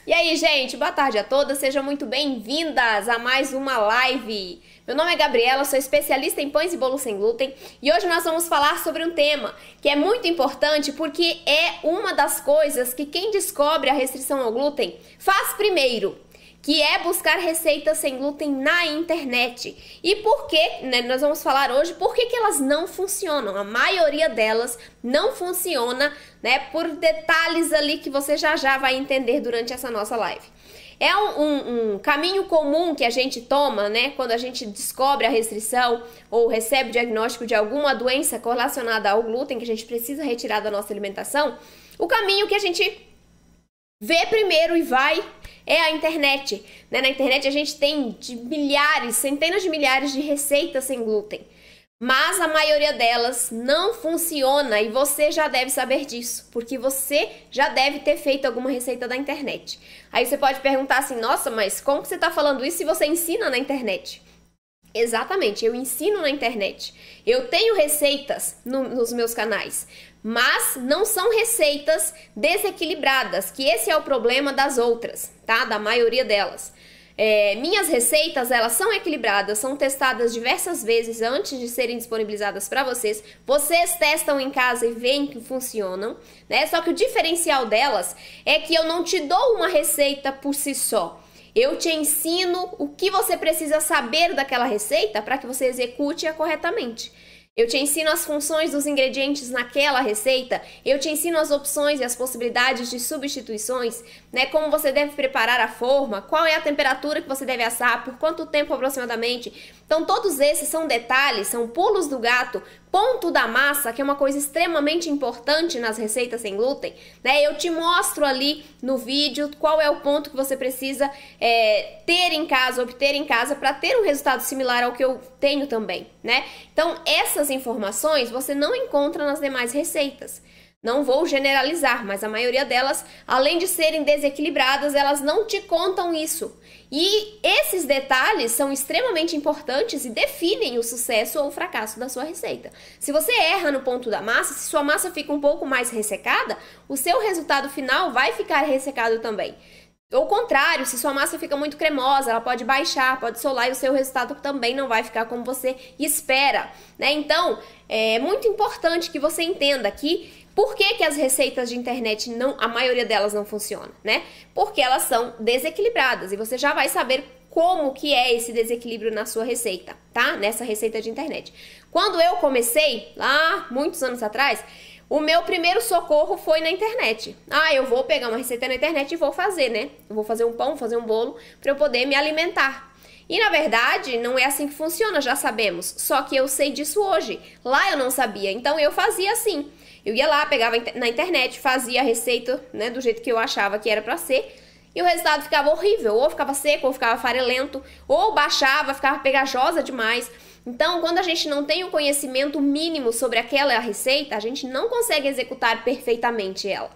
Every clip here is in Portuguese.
E aí, gente, boa tarde a todas, sejam muito bem-vindas a mais uma live. Meu nome é Gabriela, sou especialista em pães e bolos sem glúten e hoje nós vamos falar sobre um tema que é muito importante porque é uma das coisas que quem descobre a restrição ao glúten faz primeiro, que é buscar receitas sem glúten na internet. E por que, nós vamos falar hoje, por que elas não funcionam. A maioria delas não funciona, por detalhes ali que você já vai entender durante essa nossa live. É um caminho comum que a gente toma, quando a gente descobre a restrição ou recebe o diagnóstico de alguma doença correlacionada ao glúten que a gente precisa retirar da nossa alimentação. O caminho que a gente vê primeiro e vai é a internet. Na internet a gente tem milhares, centenas de milhares de receitas sem glúten. Mas a maioria delas não funciona e você já deve saber disso, porque você já deve ter feito alguma receita da internet. Aí você pode perguntar assim, nossa, mas como que você está falando isso se você ensina na internet? Exatamente, eu ensino na internet. Eu tenho receitas nos meus canais, mas não são receitas desequilibradas, que esse é o problema das outras, tá? Da maioria delas. Minhas receitas, elas são equilibradas, são testadas diversas vezes antes de serem disponibilizadas para vocês. Vocês testam em casa e veem que funcionam, Só que o diferencial delas é que eu não te dou uma receita por si só. Eu te ensino o que você precisa saber daquela receita para que você execute-a corretamente. Eu te ensino as funções dos ingredientes naquela receita, eu te ensino as opções e as possibilidades de substituições, como você deve preparar a forma, qual é a temperatura que você deve assar, por quanto tempo aproximadamente. Então todos esses são detalhes, são pulos do gato, ponto da massa, que é uma coisa extremamente importante nas receitas sem glúten, Eu te mostro ali no vídeo qual é o ponto que você precisa ter em casa, obter em casa para ter um resultado similar ao que eu tenho também, Então essas informações você não encontra nas demais receitas. Não vou generalizar, mas a maioria delas, além de serem desequilibradas, elas não te contam isso. E esses detalhes são extremamente importantes e definem o sucesso ou o fracasso da sua receita. Se você erra no ponto da massa, se sua massa fica um pouco mais ressecada, o seu resultado final vai ficar ressecado também. Ao contrário, se sua massa fica muito cremosa, ela pode baixar, pode solar e o seu resultado também não vai ficar como você espera, Então, é muito importante que você entenda que por que as receitas de internet, a maioria delas não funciona, Porque elas são desequilibradas e você já vai saber como que é esse desequilíbrio na sua receita, tá? Nessa receita de internet. Quando eu comecei, lá muitos anos atrás, o meu primeiro socorro foi na internet. Eu vou pegar uma receita na internet e vou fazer, Eu vou fazer um pão, fazer um bolo para eu poder me alimentar. E na verdade, não é assim que funciona, já sabemos. Só que eu sei disso hoje. Lá eu não sabia, então eu fazia assim. Eu ia lá, pegava na internet, fazia a receita, do jeito que eu achava que era pra ser. E o resultado ficava horrível, ou ficava seco, ou ficava farelento, ou baixava, ficava pegajosa demais. Então, quando a gente não tem o conhecimento mínimo sobre aquela receita, a gente não consegue executar perfeitamente ela,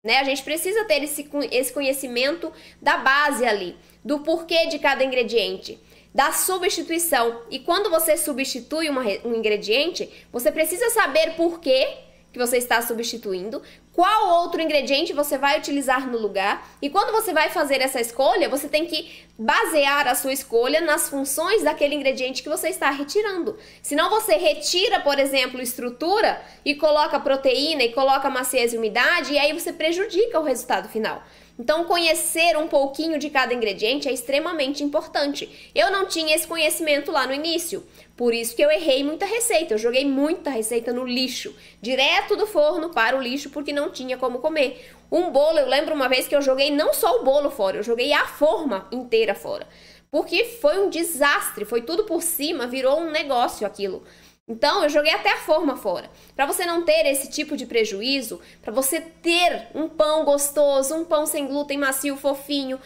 A gente precisa ter esse conhecimento da base ali, do porquê de cada ingrediente, da substituição. E quando você substitui um ingrediente, você precisa saber por quê que você está substituindo, qual outro ingrediente você vai utilizar no lugar, e quando você vai fazer essa escolha, você tem que basear a sua escolha nas funções daquele ingrediente que você está retirando. Senão você retira, por exemplo, estrutura e coloca proteína e coloca maciez e umidade, e aí você prejudica o resultado final. Então, conhecer um pouquinho de cada ingrediente é extremamente importante. Eu não tinha esse conhecimento lá no início, por isso que eu errei muita receita. Eu joguei muita receita no lixo, direto do forno para o lixo, porque não tinha como comer. Um bolo, eu lembro uma vez que eu joguei não só o bolo fora, eu joguei a forma inteira fora, porque foi um desastre, foi tudo por cima, virou um negócio aquilo. Então, eu joguei até a forma fora. Para você não ter esse tipo de prejuízo, para você ter um pão gostoso, um pão sem glúten, macio, fofinho,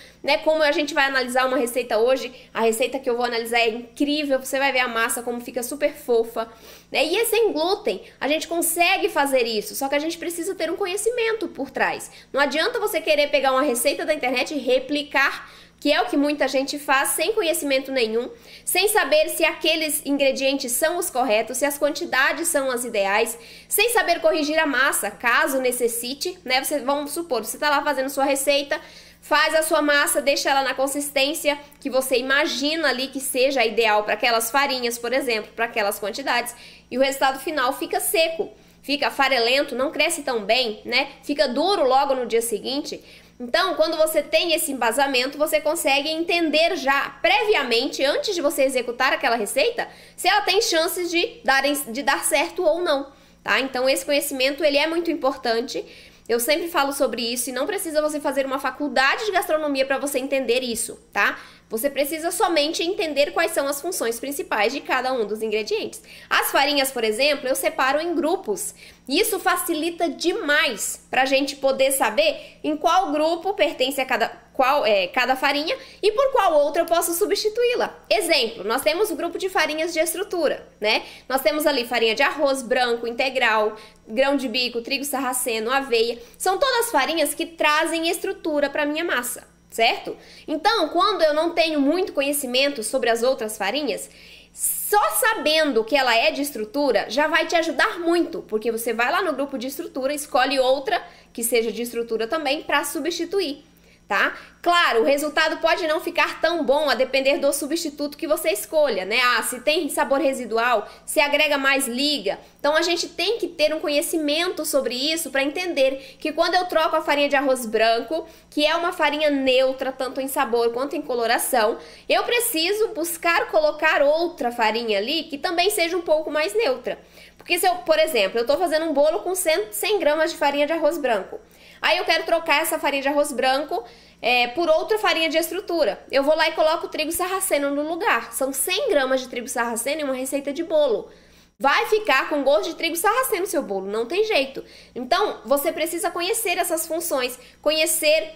Como a gente vai analisar uma receita hoje, a receita que eu vou analisar é incrível, você vai ver a massa como fica super fofa, E é sem glúten, a gente consegue fazer isso, só que a gente precisa ter um conhecimento por trás. Não adianta você querer pegar uma receita da internet e replicar, que é o que muita gente faz sem conhecimento nenhum, sem saber se aqueles ingredientes são os corretos, se as quantidades são as ideais, sem saber corrigir a massa, caso necessite, Vamos supor, você está lá fazendo sua receita, faz a sua massa, deixa ela na consistência que você imagina ali que seja ideal para aquelas farinhas, por exemplo, para aquelas quantidades, e o resultado final fica seco, fica farelento, não cresce tão bem, né? Fica duro logo no dia seguinte. Então, quando você tem esse embasamento, você consegue entender já previamente, antes de você executar aquela receita, se ela tem chances de dar certo ou não, tá? Então, esse conhecimento, ele é muito importante. Eu sempre falo sobre isso e não precisa você fazer uma faculdade de gastronomia para você entender isso, tá? Você precisa somente entender quais são as funções principais de cada um dos ingredientes. As farinhas, por exemplo, eu separo em grupos. Isso facilita demais para a gente poder saber em qual grupo pertence a cada farinha e por qual outra eu posso substituí-la. Exemplo, nós temos o grupo de farinhas de estrutura, né? Nós temos ali farinha de arroz branco, integral, grão de bico, trigo sarraceno, aveia. São todas farinhas que trazem estrutura para minha massa, certo? Então, quando eu não tenho muito conhecimento sobre as outras farinhas, só sabendo que ela é de estrutura já vai te ajudar muito, porque você vai lá no grupo de estrutura, escolhe outra que seja de estrutura também para substituir, tá? Claro, o resultado pode não ficar tão bom a depender do substituto que você escolha, né? Ah, se tem sabor residual, se agrega mais liga. Então, a gente tem que ter um conhecimento sobre isso para entender que quando eu troco a farinha de arroz branco, que é uma farinha neutra, tanto em sabor quanto em coloração, eu preciso buscar colocar outra farinha ali que também seja um pouco mais neutra. Porque se eu, por exemplo, eu estou fazendo um bolo com 100 gramas de farinha de arroz branco. Aí eu quero trocar essa farinha de arroz branco por outra farinha de estrutura. Eu vou lá e coloco o trigo sarraceno no lugar. São 100 gramas de trigo sarraceno em uma receita de bolo. Vai ficar com gosto de trigo sarraceno seu bolo, não tem jeito. Então, você precisa conhecer essas funções,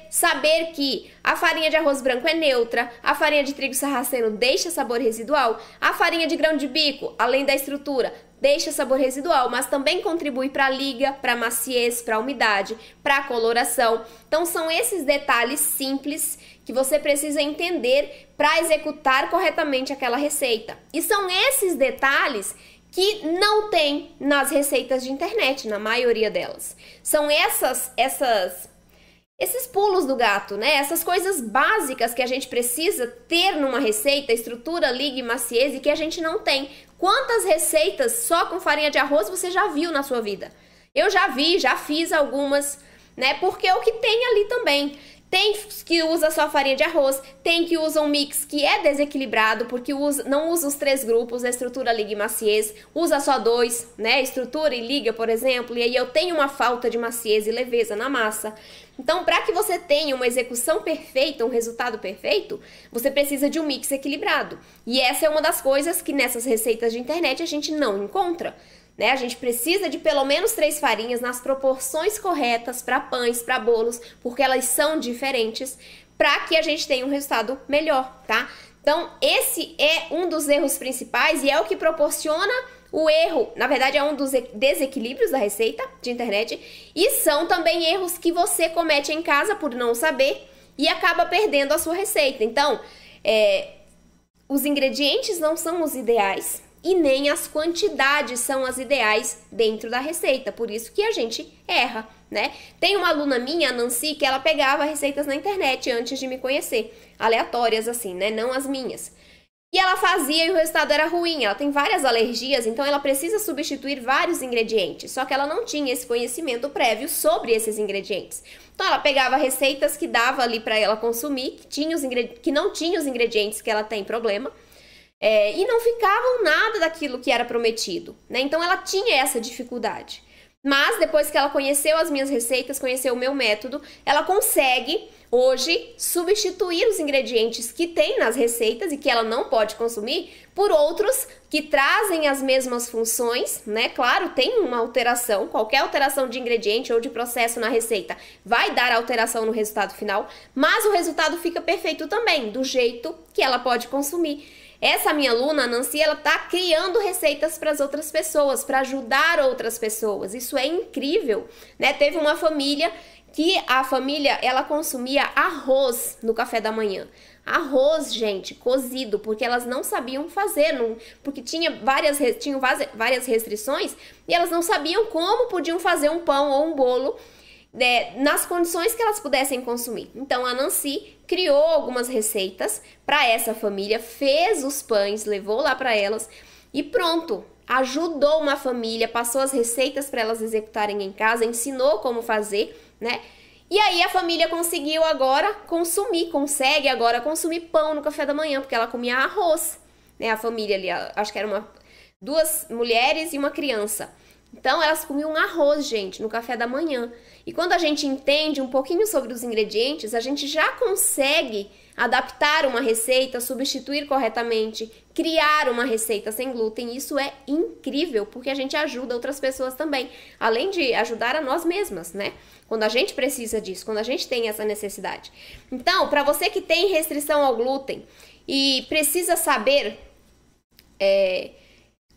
saber que a farinha de arroz branco é neutra, a farinha de trigo sarraceno deixa sabor residual, a farinha de grão de bico, além da estrutura, deixa sabor residual, mas também contribui para a liga, para a maciez, para a umidade, para a coloração. Então, são esses detalhes simples que você precisa entender para executar corretamente aquela receita. E são esses detalhes que não tem nas receitas de internet, na maioria delas. São esses pulos do gato, né? Essas coisas básicas que a gente precisa ter numa receita, estrutura, liga e maciez, e que a gente não tem. Quantas receitas só com farinha de arroz você já viu na sua vida? Eu já vi, já fiz algumas, né? Porque é o que tem ali também. Tem que usa só farinha de arroz, tem que usa um mix que é desequilibrado, porque não usa os 3 grupos, a estrutura, liga e maciez, usa só 2, né? Estrutura e liga, por exemplo, e aí eu tenho uma falta de maciez e leveza na massa. Então, para que você tenha uma execução perfeita, um resultado perfeito, você precisa de um mix equilibrado. E essa é uma das coisas que nessas receitas de internet a gente não encontra. Né? A gente precisa de pelo menos 3 farinhas nas proporções corretas para pães, para bolos, porque elas são diferentes, para que a gente tenha um resultado melhor, tá? Então, esse é um dos erros principais e é o que proporciona o erro, na verdade é um dos desequilíbrios da receita de internet, e são também erros que você comete em casa por não saber e acaba perdendo a sua receita. Então, os ingredientes não são os ideais, e nem as quantidades são as ideais dentro da receita, por isso que a gente erra, né? Tem uma aluna minha, a Nancy, que ela pegava receitas na internet antes de me conhecer, aleatórias assim, né? Não as minhas. E ela fazia e o resultado era ruim, ela tem várias alergias, então ela precisa substituir vários ingredientes, só que ela não tinha esse conhecimento prévio sobre esses ingredientes. Então ela pegava receitas que dava ali para ela consumir, que não tinha os ingredientes que ela tem problema, e não ficavam nada daquilo que era prometido, né? Então ela tinha essa dificuldade. Mas depois que ela conheceu as minhas receitas, conheceu o meu método, ela consegue hoje substituir os ingredientes que tem nas receitas e que ela não pode consumir por outros que trazem as mesmas funções, né? Claro, tem uma alteração, qualquer alteração de ingrediente ou de processo na receita vai dar alteração no resultado final, mas o resultado fica perfeito também, do jeito que ela pode consumir. Essa minha aluna, a Nancy, ela tá criando receitas para as outras pessoas, para ajudar outras pessoas. Isso é incrível, né? Teve uma família que ela consumia arroz no café da manhã. Arroz, gente, cozido, porque elas não sabiam fazer, porque tinham várias restrições e elas não sabiam como podiam fazer um pão ou um bolo nas condições que elas pudessem consumir. Então a Nancy criou algumas receitas para essa família, fez os pães, levou lá para elas e pronto, ajudou uma família, passou as receitas para elas executarem em casa, ensinou como fazer, né? E aí a família consegue agora consumir pão no café da manhã, porque ela comia arroz, né? A família ali, acho que era duas mulheres e uma criança. Então, elas comiam arroz, gente, no café da manhã. E quando a gente entende um pouquinho sobre os ingredientes, a gente já consegue adaptar uma receita, substituir corretamente, criar uma receita sem glúten. Isso é incrível, porque a gente ajuda outras pessoas também, além de ajudar a nós mesmas, né? Quando a gente precisa disso, quando a gente tem essa necessidade. Então, para você que tem restrição ao glúten e precisa saber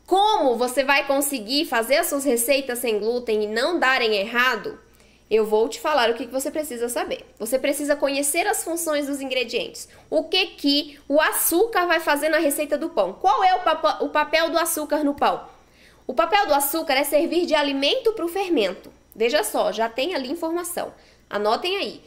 como você vai conseguir fazer as suas receitas sem glúten e não darem errado, eu vou te falar o que você precisa saber. Você precisa conhecer as funções dos ingredientes. O que o açúcar vai fazer na receita do pão? Qual é o papel do açúcar no pão? O papel do açúcar é servir de alimento para o fermento. Veja só, já tem ali informação. Anotem aí.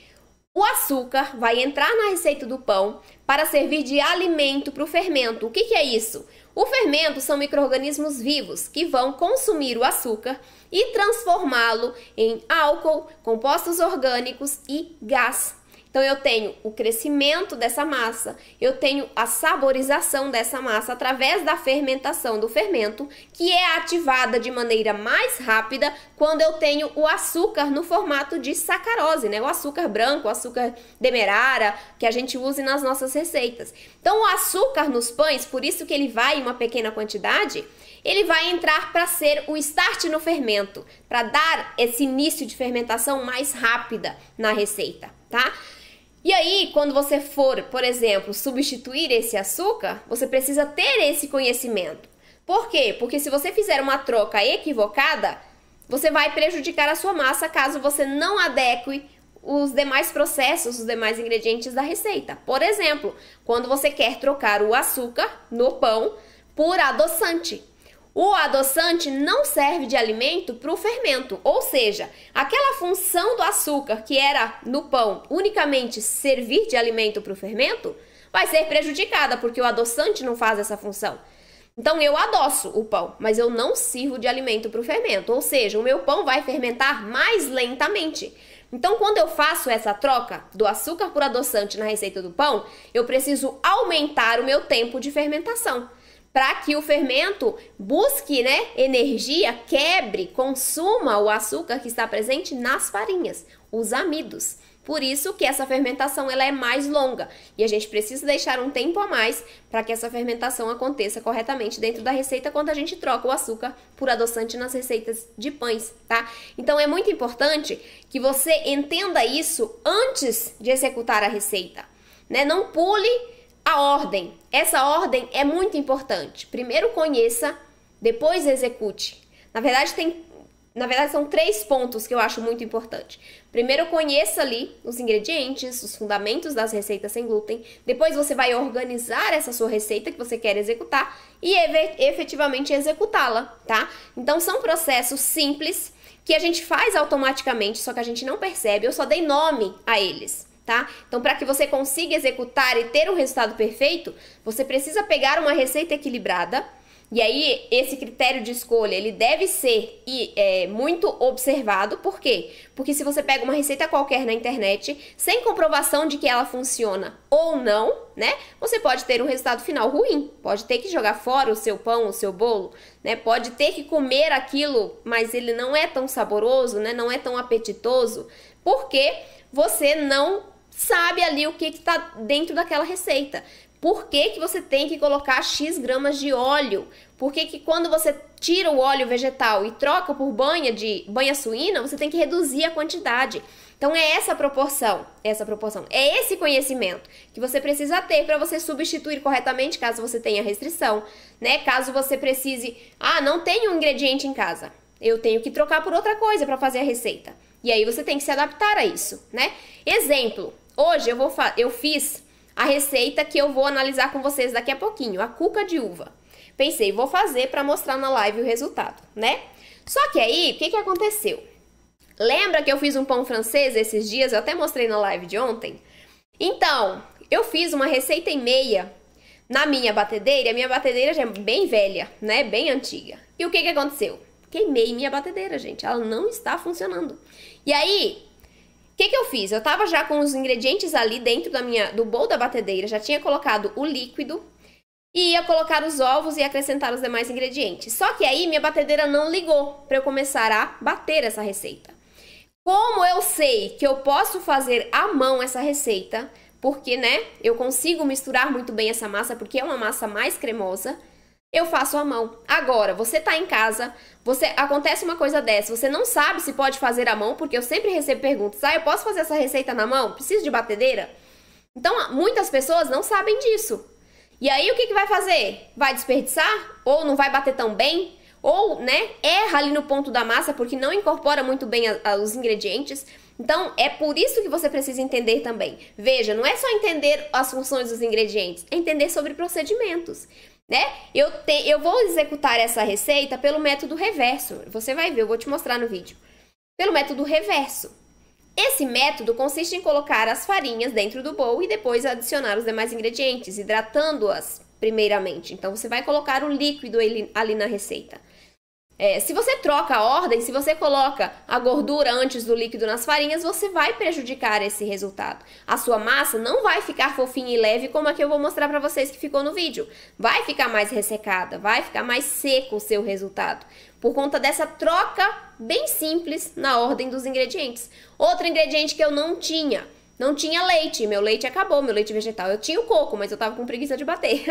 O açúcar vai entrar na receita do pão para servir de alimento para o fermento. O que é isso? O fermento são micro-organismos vivos que vão consumir o açúcar e transformá-lo em álcool, compostos orgânicos e gás. Então, eu tenho o crescimento dessa massa, eu tenho a saborização dessa massa através da fermentação do fermento, que é ativada de maneira mais rápida quando eu tenho o açúcar no formato de sacarose, né? O açúcar branco, o açúcar demerara, que a gente usa nas nossas receitas. Então, o açúcar nos pães, por isso que ele vai em uma pequena quantidade, ele vai entrar para ser o start no fermento, para dar esse início de fermentação mais rápida na receita, tá? E aí, quando você for, por exemplo, substituir esse açúcar, você precisa ter esse conhecimento. Por quê? Porque se você fizer uma troca equivocada, você vai prejudicar a sua massa caso você não adeque os demais processos, os demais ingredientes da receita. Por exemplo, quando você quer trocar o açúcar no pão por adoçante. O adoçante não serve de alimento para o fermento, ou seja, aquela função do açúcar que era no pão unicamente servir de alimento para o fermento, vai ser prejudicada, porque o adoçante não faz essa função. Então eu adoço o pão, mas eu não sirvo de alimento para o fermento, ou seja, o meu pão vai fermentar mais lentamente. Então, quando eu faço essa troca do açúcar por adoçante na receita do pão, eu preciso aumentar o meu tempo de fermentação, para que o fermento busque, né, energia, quebre, consuma o açúcar que está presente nas farinhas, os amidos. Por isso que essa fermentação ela é mais longa e a gente precisa deixar um tempo a mais para que essa fermentação aconteça corretamente dentro da receita quando a gente troca o açúcar por adoçante nas receitas de pães, tá? Então é muito importante que você entenda isso antes de executar a receita, né? Não pule a ordem. Essa ordem é muito importante. Primeiro conheça, depois execute. Na verdade, são 3 pontos que eu acho muito importante. Primeiro, conheça ali os ingredientes, os fundamentos das receitas sem glúten. Depois, você vai organizar essa sua receita que você quer executar e efetivamente executá-la, tá? Então, são processos simples que a gente faz automaticamente, só que a gente não percebe. Eu só dei nome a eles, tá? Então, para que você consiga executar e ter um resultado perfeito, você precisa pegar uma receita equilibrada. E aí, esse critério de escolha, ele deve ser muito observado. Por quê? Porque se você pega uma receita qualquer na internet, sem comprovação de que ela funciona ou não, né? Você pode ter um resultado final ruim. Pode ter que jogar fora o seu pão, o seu bolo, né? Pode ter que comer aquilo, mas ele não é tão saboroso, né? Não é tão apetitoso, porque você não sabe ali o que está dentro daquela receita. Por que você tem que colocar X gramas de óleo? Por que quando você tira o óleo vegetal e troca por banha suína, você tem que reduzir a quantidade? Então é essa proporção, é esse conhecimento que você precisa ter para você substituir corretamente caso você tenha restrição, né? Caso você precise, não tenho um ingrediente em casa, eu tenho que trocar por outra coisa para fazer a receita. E aí você tem que se adaptar a isso, né? Exemplo, hoje eu fiz a receita que eu vou analisar com vocês daqui a pouquinho, a cuca de uva. Pensei, vou fazer para mostrar na live o resultado, né? Só que aí, o que aconteceu? Lembra que eu fiz um pão francês esses dias? Eu até mostrei na live de ontem. Então, eu fiz uma receita e meia na minha batedeira. A minha batedeira já é bem velha, né? Bem antiga. E o que aconteceu? Queimei minha batedeira, gente. Ela não está funcionando. E aí, o que eu fiz? Eu tava já com os ingredientes ali dentro do bowl da batedeira. Já tinha colocado o líquido. E ia colocar os ovos e acrescentar os demais ingredientes. Só que aí minha batedeira não ligou para eu começar a bater essa receita. Como eu sei que eu posso fazer à mão essa receita, porque, né, eu consigo misturar muito bem essa massa, porque é uma massa mais cremosa, eu faço à mão. Agora, você tá em casa, acontece uma coisa dessa, você não sabe se pode fazer à mão, porque eu sempre recebo perguntas, eu posso fazer essa receita na mão? Preciso de batedeira? Então, muitas pessoas não sabem disso. E aí, o que vai fazer? Vai desperdiçar? Ou não vai bater tão bem? Ou, né, erra ali no ponto da massa porque não incorpora muito bem os ingredientes. Então, é por isso que você precisa entender também. Veja, não é só entender as funções dos ingredientes, é entender sobre procedimentos, né? Eu vou executar essa receita pelo método reverso. Você vai ver, eu vou te mostrar no vídeo. Pelo método reverso. Esse método consiste em colocar as farinhas dentro do bowl e depois adicionar os demais ingredientes, hidratando-as primeiramente. Então, você vai colocar o líquido ali na receita. Se você troca a ordem, se você coloca a gordura antes do líquido nas farinhas, você vai prejudicar esse resultado. A sua massa não vai ficar fofinha e leve como a que eu vou mostrar para vocês que ficou no vídeo. Vai ficar mais ressecada, vai ficar mais seco o seu resultado. Por conta dessa troca bem simples na ordem dos ingredientes. Outro ingrediente que eu não tinha leite. Meu leite acabou, meu leite vegetal. Eu tinha o coco, mas eu tava com preguiça de bater.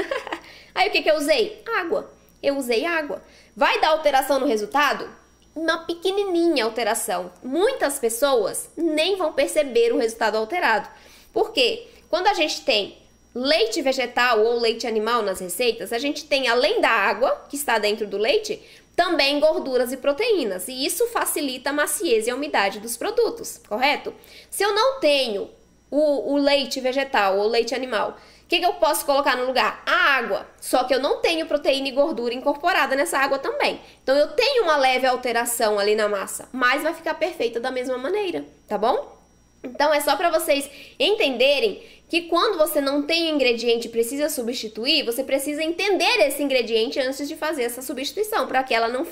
Aí o que eu usei? Água. Eu usei água. Vai dar alteração no resultado? Uma pequenininha alteração. Muitas pessoas nem vão perceber o resultado alterado. Por quê? Quando a gente tem leite vegetal ou leite animal nas receitas, a gente tem, além da água que está dentro do leite, também gorduras e proteínas. E isso facilita a maciez e a umidade dos produtos, correto? Se eu não tenho o leite vegetal ou leite animal, o que eu posso colocar no lugar? A água. Só que eu não tenho proteína e gordura incorporada nessa água também. Então, eu tenho uma leve alteração ali na massa, mas vai ficar perfeita da mesma maneira, tá bom? Então, é só para vocês entenderem que quando você não tem ingrediente e precisa substituir, você precisa entender esse ingrediente antes de fazer essa substituição, para que ela não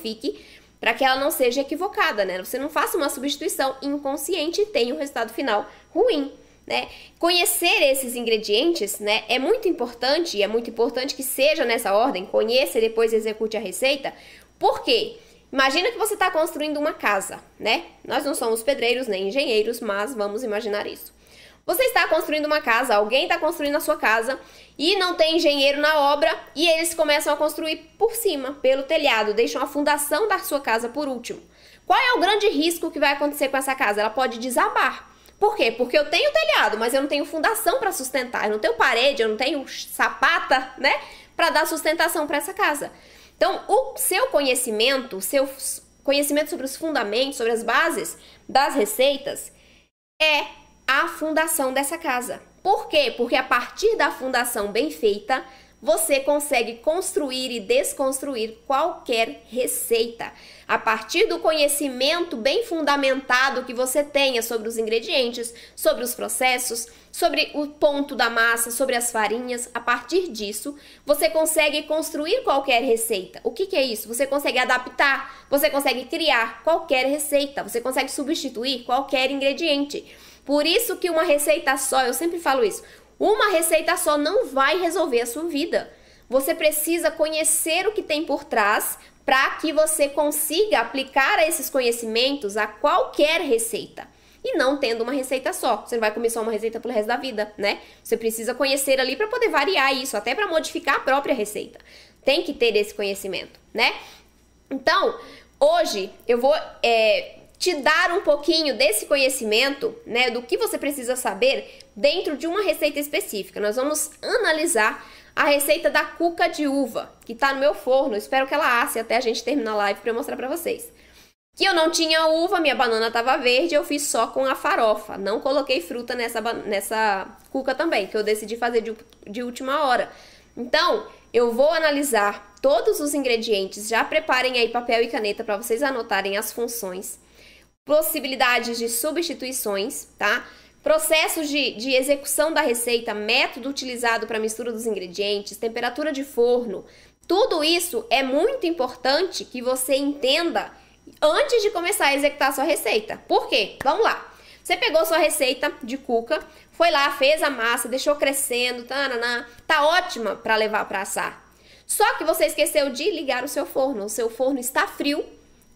seja equivocada, né? Você não faça uma substituição inconsciente e tenha um resultado final ruim. Né? Conhecer esses ingredientes, né, é muito importante, e é muito importante que seja nessa ordem, conheça e depois execute a receita. Por quê? Imagina que você está construindo uma casa, né? Nós não somos pedreiros nem engenheiros, mas vamos imaginar isso. Você está construindo uma casa, alguém está construindo a sua casa e não tem engenheiro na obra e eles começam a construir por cima, pelo telhado, deixam a fundação da sua casa por último. Qual é o grande risco que vai acontecer com essa casa? Ela pode desabar. Por quê? Porque eu tenho telhado, mas eu não tenho fundação para sustentar. Eu não tenho parede, eu não tenho sapata, né? Para dar sustentação para essa casa. Então, o seu conhecimento sobre os fundamentos, sobre as bases das receitas, é a fundação dessa casa. Por quê? Porque a partir da fundação bem feita, você consegue construir e desconstruir qualquer receita. A partir do conhecimento bem fundamentado que você tenha sobre os ingredientes, sobre os processos, sobre o ponto da massa, sobre as farinhas, a partir disso, você consegue construir qualquer receita. O que é isso? Você consegue adaptar, você consegue criar qualquer receita, você consegue substituir qualquer ingrediente. Por isso que uma receita só, eu sempre falo isso, uma receita só não vai resolver a sua vida. Você precisa conhecer o que tem por trás para que você consiga aplicar esses conhecimentos a qualquer receita. E não tendo uma receita só. Você não vai comer só uma receita pelo resto da vida, né? Você precisa conhecer ali para poder variar isso, até para modificar a própria receita. Tem que ter esse conhecimento, né? Então, hoje eu vou te dar um pouquinho desse conhecimento, né, do que você precisa saber dentro de uma receita específica. Nós vamos analisar a receita da cuca de uva, que tá no meu forno. Espero que ela asse até a gente terminar a live para eu mostrar para vocês. Que eu não tinha uva, minha banana tava verde, eu fiz só com a farofa. Não coloquei fruta nessa cuca também, que eu decidi fazer de última hora. Então, eu vou analisar todos os ingredientes. Já preparem aí papel e caneta para vocês anotarem as funções. possibilidades de substituições, tá? Processos de execução da receita, método utilizado para a mistura dos ingredientes, temperatura de forno, tudo isso é muito importante que você entenda antes de começar a executar a sua receita. Por quê? Vamos lá. Você pegou sua receita de cuca, foi lá, fez a massa, deixou crescendo, tá ótima para levar para assar. Só que você esqueceu de ligar o seu forno está frio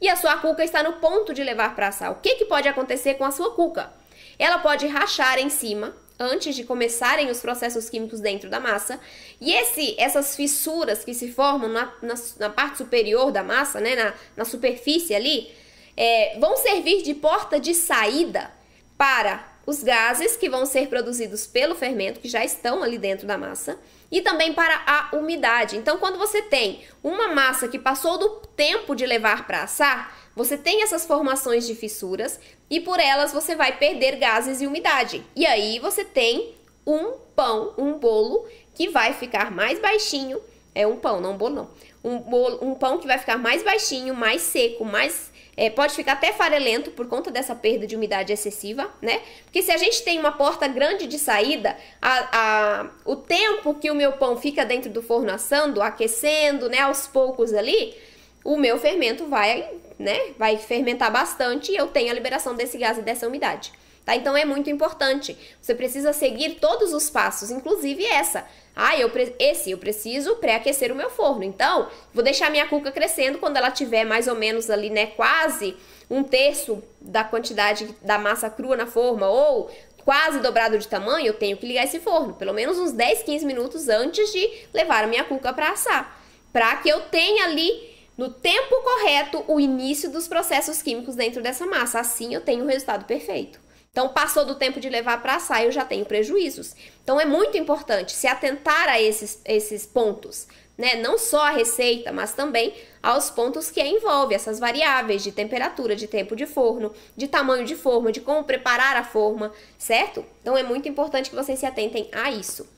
e a sua cuca está no ponto de levar para assar. O que pode acontecer com a sua cuca? Ela pode rachar em cima antes de começarem os processos químicos dentro da massa. E essas fissuras que se formam na parte superior da massa, né, na superfície ali, vão servir de porta de saída para os gases que vão ser produzidos pelo fermento, que já estão ali dentro da massa, e também para a umidade. Então, quando você tem uma massa que passou do tempo de levar para assar, você tem essas formações de fissuras e por elas você vai perder gases e umidade. E aí você tem um bolo que vai ficar mais baixinho, um pão, não um bolo não, um pão que vai ficar mais baixinho, mais seco, pode ficar até farelento por conta dessa perda de umidade excessiva, né? Porque se a gente tem uma porta grande de saída, o tempo que o meu pão fica dentro do forno assando, aquecendo, né, aos poucos ali, o meu fermento vai fermentar bastante e eu tenho a liberação desse gás e dessa umidade. Tá? Então é muito importante. Você precisa seguir todos os passos, inclusive essa. Eu preciso pré-aquecer o meu forno. Então, vou deixar minha cuca crescendo quando ela tiver mais ou menos ali, né, quase 1/3 da quantidade da massa crua na forma ou quase dobrado de tamanho, eu tenho que ligar esse forno, pelo menos uns 10, 15 minutos antes de levar a minha cuca para assar, para que eu tenha ali no tempo correto o início dos processos químicos dentro dessa massa. Assim eu tenho o resultado perfeito. Então, passou do tempo de levar para assar, eu já tenho prejuízos. Então, é muito importante se atentar a esses pontos, né? Não só a receita, mas também aos pontos que envolve essas variáveis de temperatura, de tempo de forno, de tamanho de forma, de como preparar a forma, certo? Então, é muito importante que vocês se atentem a isso.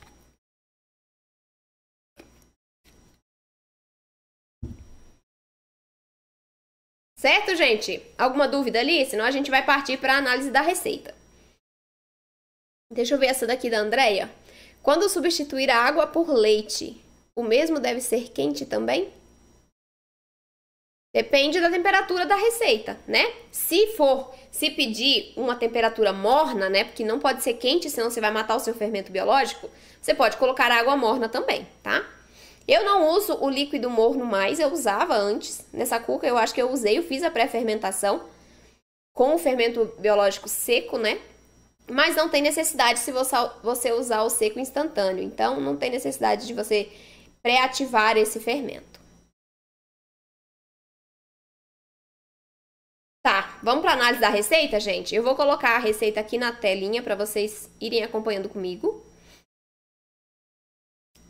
Certo, gente? Alguma dúvida ali? Senão a gente vai partir para a análise da receita. Deixa eu ver essa daqui da Andrea. Quando substituir a água por leite, o mesmo deve ser quente também? Depende da temperatura da receita, né? Se pedir uma temperatura morna, né? Porque não pode ser quente, senão você vai matar o seu fermento biológico. Você pode colocar água morna também, tá? Eu não uso o líquido morno mais, eu usava antes. Nessa cuca eu acho que eu fiz a pré-fermentação com o fermento biológico seco, né? Mas não tem necessidade se você usar o seco instantâneo. Então, não tem necessidade de você pré-ativar esse fermento. Tá, vamos para a análise da receita, gente? Eu vou colocar a receita aqui na telinha para vocês irem acompanhando comigo.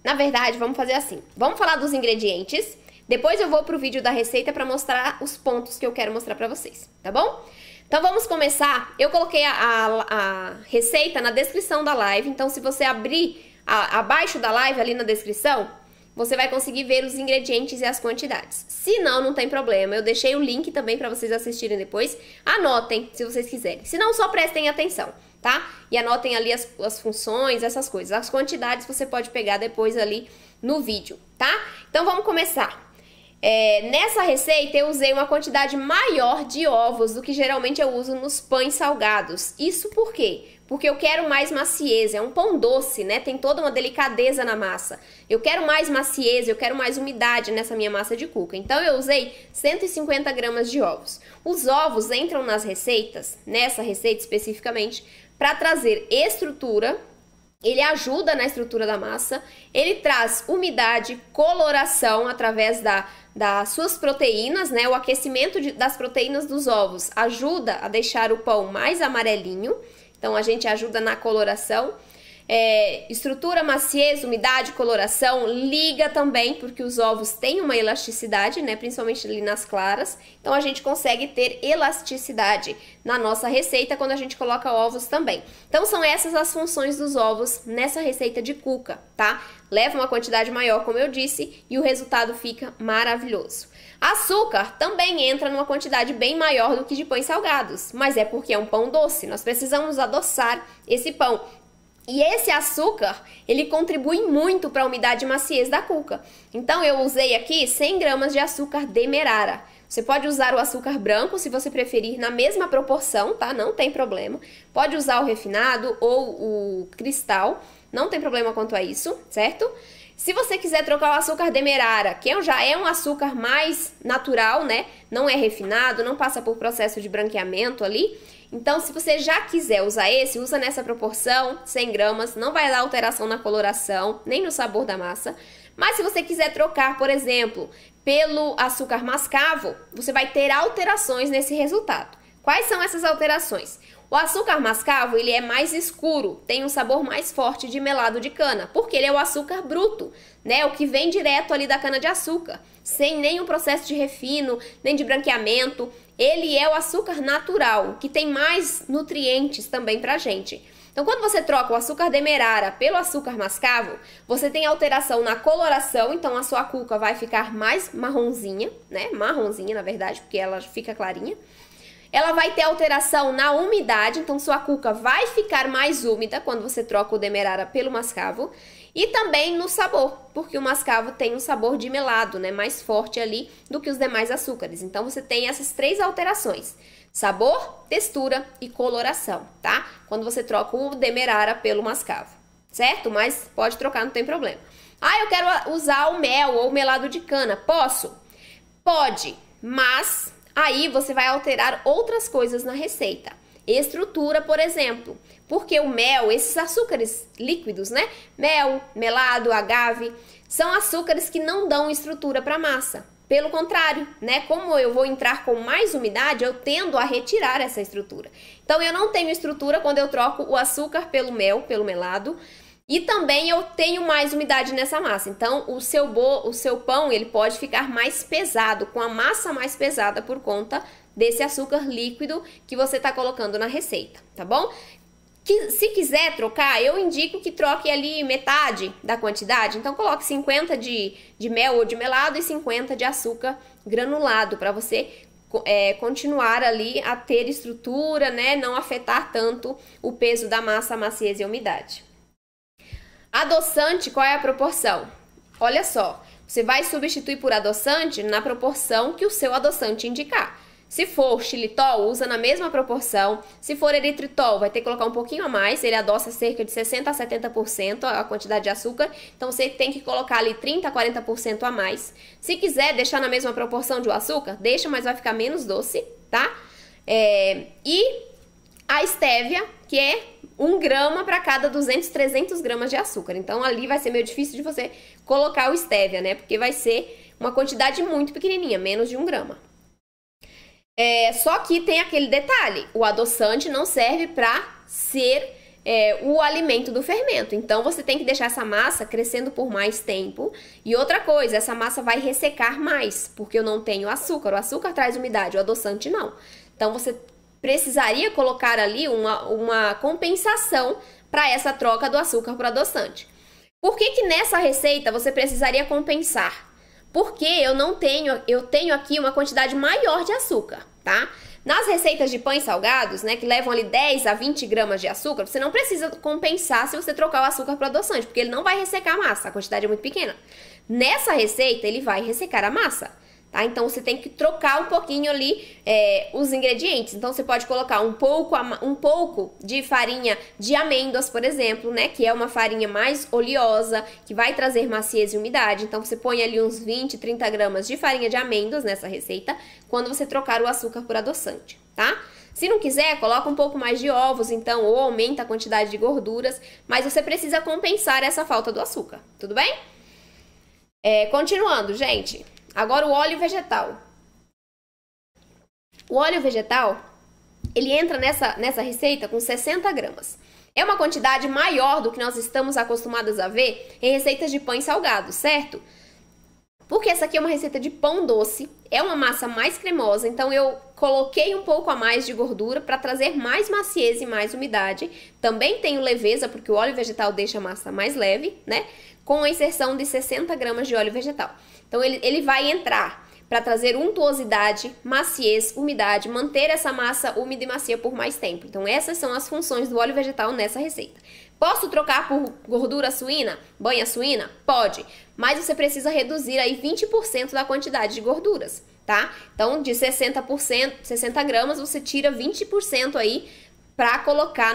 Na verdade, vamos fazer assim. Vamos falar dos ingredientes. Depois eu vou pro vídeo da receita para mostrar os pontos que eu quero mostrar para vocês, tá bom? Então vamos começar. Eu coloquei a receita na descrição da live. Então se você abrir abaixo da live ali na descrição, você vai conseguir ver os ingredientes e as quantidades. Se não, não tem problema. Eu deixei o link também para vocês assistirem depois. Anotem se vocês quiserem. Se não, só prestem atenção, tá? E anotem ali as funções, essas coisas. As quantidades você pode pegar depois ali no vídeo, tá? Então vamos começar. Nessa receita eu usei uma quantidade maior de ovos do que geralmente eu uso nos pães salgados. Isso por quê? Porque eu quero mais maciez, é um pão doce, né? Tem toda uma delicadeza na massa. Eu quero mais maciez, eu quero mais umidade nessa minha massa de cuca. Então eu usei 150 gramas de ovos. Os ovos entram nas receitas, nessa receita especificamente, para trazer estrutura. Ele ajuda na estrutura da massa, ele traz umidade, coloração através das suas proteínas, né? O aquecimento das proteínas dos ovos ajuda a deixar o pão mais amarelinho, então a gente ajuda na coloração. Estrutura, maciez, umidade, coloração, liga também, porque os ovos têm uma elasticidade, né? Principalmente ali nas claras. Então, a gente consegue ter elasticidade na nossa receita quando a gente coloca ovos também. Então, são essas as funções dos ovos nessa receita de cuca, tá? Leva uma quantidade maior, como eu disse, e o resultado fica maravilhoso. Açúcar também entra numa quantidade bem maior do que de pães salgados, mas é porque é um pão doce. Nós precisamos adoçar esse pão. E esse açúcar, ele contribui muito para a umidade e maciez da cuca. Então, eu usei aqui 100 gramas de açúcar demerara. Você pode usar o açúcar branco, se você preferir, na mesma proporção, tá? Não tem problema. Pode usar o refinado ou o cristal, não tem problema quanto a isso, certo? Se você quiser trocar o açúcar demerara, que já é um açúcar mais natural, né? Não é refinado, não passa por processo de branqueamento ali. Então, se você já quiser usar esse, usa nessa proporção, 100 gramas, não vai dar alteração na coloração, nem no sabor da massa. Mas se você quiser trocar, por exemplo, pelo açúcar mascavo, você vai ter alterações nesse resultado. Quais são essas alterações? O açúcar mascavo, ele é mais escuro, tem um sabor mais forte de melado de cana, porque ele é o açúcar bruto, né? O que vem direto ali da cana-de-açúcar, sem nenhum processo de refino, nem de branqueamento. Ele é o açúcar natural, que tem mais nutrientes também pra gente. Então, quando você troca o açúcar demerara pelo açúcar mascavo, você tem alteração na coloração, então a sua cuca vai ficar mais marronzinha, né? Marronzinha, na verdade, porque ela fica clarinha. Ela vai ter alteração na umidade, então sua cuca vai ficar mais úmida quando você troca o demerara pelo mascavo. E também no sabor, porque o mascavo tem um sabor de melado, né? Mais forte ali do que os demais açúcares. Então, você tem essas 3 alterações: sabor, textura e coloração, tá? Quando você troca o demerara pelo mascavo, certo? Mas pode trocar, não tem problema. Ah, eu quero usar o mel ou o melado de cana. Posso? Pode, mas aí você vai alterar outras coisas na receita. Estrutura, por exemplo, porque o mel, esses açúcares líquidos, né? Mel, melado, agave, são açúcares que não dão estrutura para a massa. Pelo contrário, né? Como eu vou entrar com mais umidade, eu tendo a retirar essa estrutura. Então, eu não tenho estrutura quando eu troco o açúcar pelo mel, pelo melado. E também eu tenho mais umidade nessa massa. Então, o seu pão, ele pode ficar mais pesado, com a massa mais pesada por conta desse açúcar líquido que você está colocando na receita, tá bom? Se quiser trocar, eu indico que troque ali metade da quantidade. Então, coloque 50 de mel ou de melado e 50 de açúcar granulado, para você continuar ali a ter estrutura, né? Não afetar tanto o peso da massa, a maciez e a umidade. Adoçante, qual é a proporção? Olha só, você vai substituir por adoçante na proporção que o seu adoçante indicar. Se for xilitol, usa na mesma proporção. Se for eritritol, vai ter que colocar um pouquinho a mais. Ele adoça cerca de 60% a 70% a quantidade de açúcar. Então, você tem que colocar ali 30% a 40% a mais. Se quiser deixar na mesma proporção de açúcar, deixa, mas vai ficar menos doce, tá? E a estévia, que é 1 grama para cada 200, 300 gramas de açúcar. Então, ali vai ser meio difícil de você colocar o estévia, né? Porque vai ser uma quantidade muito pequenininha, menos de 1 grama. Só que tem aquele detalhe, o adoçante não serve para ser o alimento do fermento. Então, você tem que deixar essa massa crescendo por mais tempo. E outra coisa, essa massa vai ressecar mais, porque eu não tenho açúcar. O açúcar traz umidade, o adoçante não. Então, você precisaria colocar ali uma compensação para essa troca do açúcar para o adoçante. Por que nessa receita você precisaria compensar? Porque eu tenho aqui uma quantidade maior de açúcar, tá? Nas receitas de pães salgados, né, que levam ali 10 a 20 gramas de açúcar, você não precisa compensar se você trocar o açúcar para o adoçante, porque ele não vai ressecar a massa, a quantidade é muito pequena. Nessa receita, ele vai ressecar a massa, tá? Então, você tem que trocar um pouquinho ali os ingredientes. Então, você pode colocar um pouco de farinha de amêndoas, por exemplo, né? Que é uma farinha mais oleosa, que vai trazer maciez e umidade. Então, você põe ali uns 20, 30 gramas de farinha de amêndoas nessa receita, quando você trocar o açúcar por adoçante, tá? Se não quiser, coloca um pouco mais de ovos, então, ou aumenta a quantidade de gorduras, mas você precisa compensar essa falta do açúcar, tudo bem? Continuando, gente. Agora o óleo vegetal. O óleo vegetal, ele entra nessa receita com 60 gramas. É uma quantidade maior do que nós estamos acostumados a ver em receitas de pães salgados, certo? Porque essa aqui é uma receita de pão doce, é uma massa mais cremosa, então eu coloquei um pouco a mais de gordura para trazer mais maciez e mais umidade. Também tenho leveza, porque o óleo vegetal deixa a massa mais leve, né? Com a inserção de 60 gramas de óleo vegetal. Então ele vai entrar para trazer untuosidade, maciez, umidade, manter essa massa úmida e macia por mais tempo. Então essas são as funções do óleo vegetal nessa receita. Posso trocar por gordura suína, banha suína? Pode, mas você precisa reduzir aí 20% da quantidade de gorduras, tá? Então de 60 gramas você tira 20% aí para colocar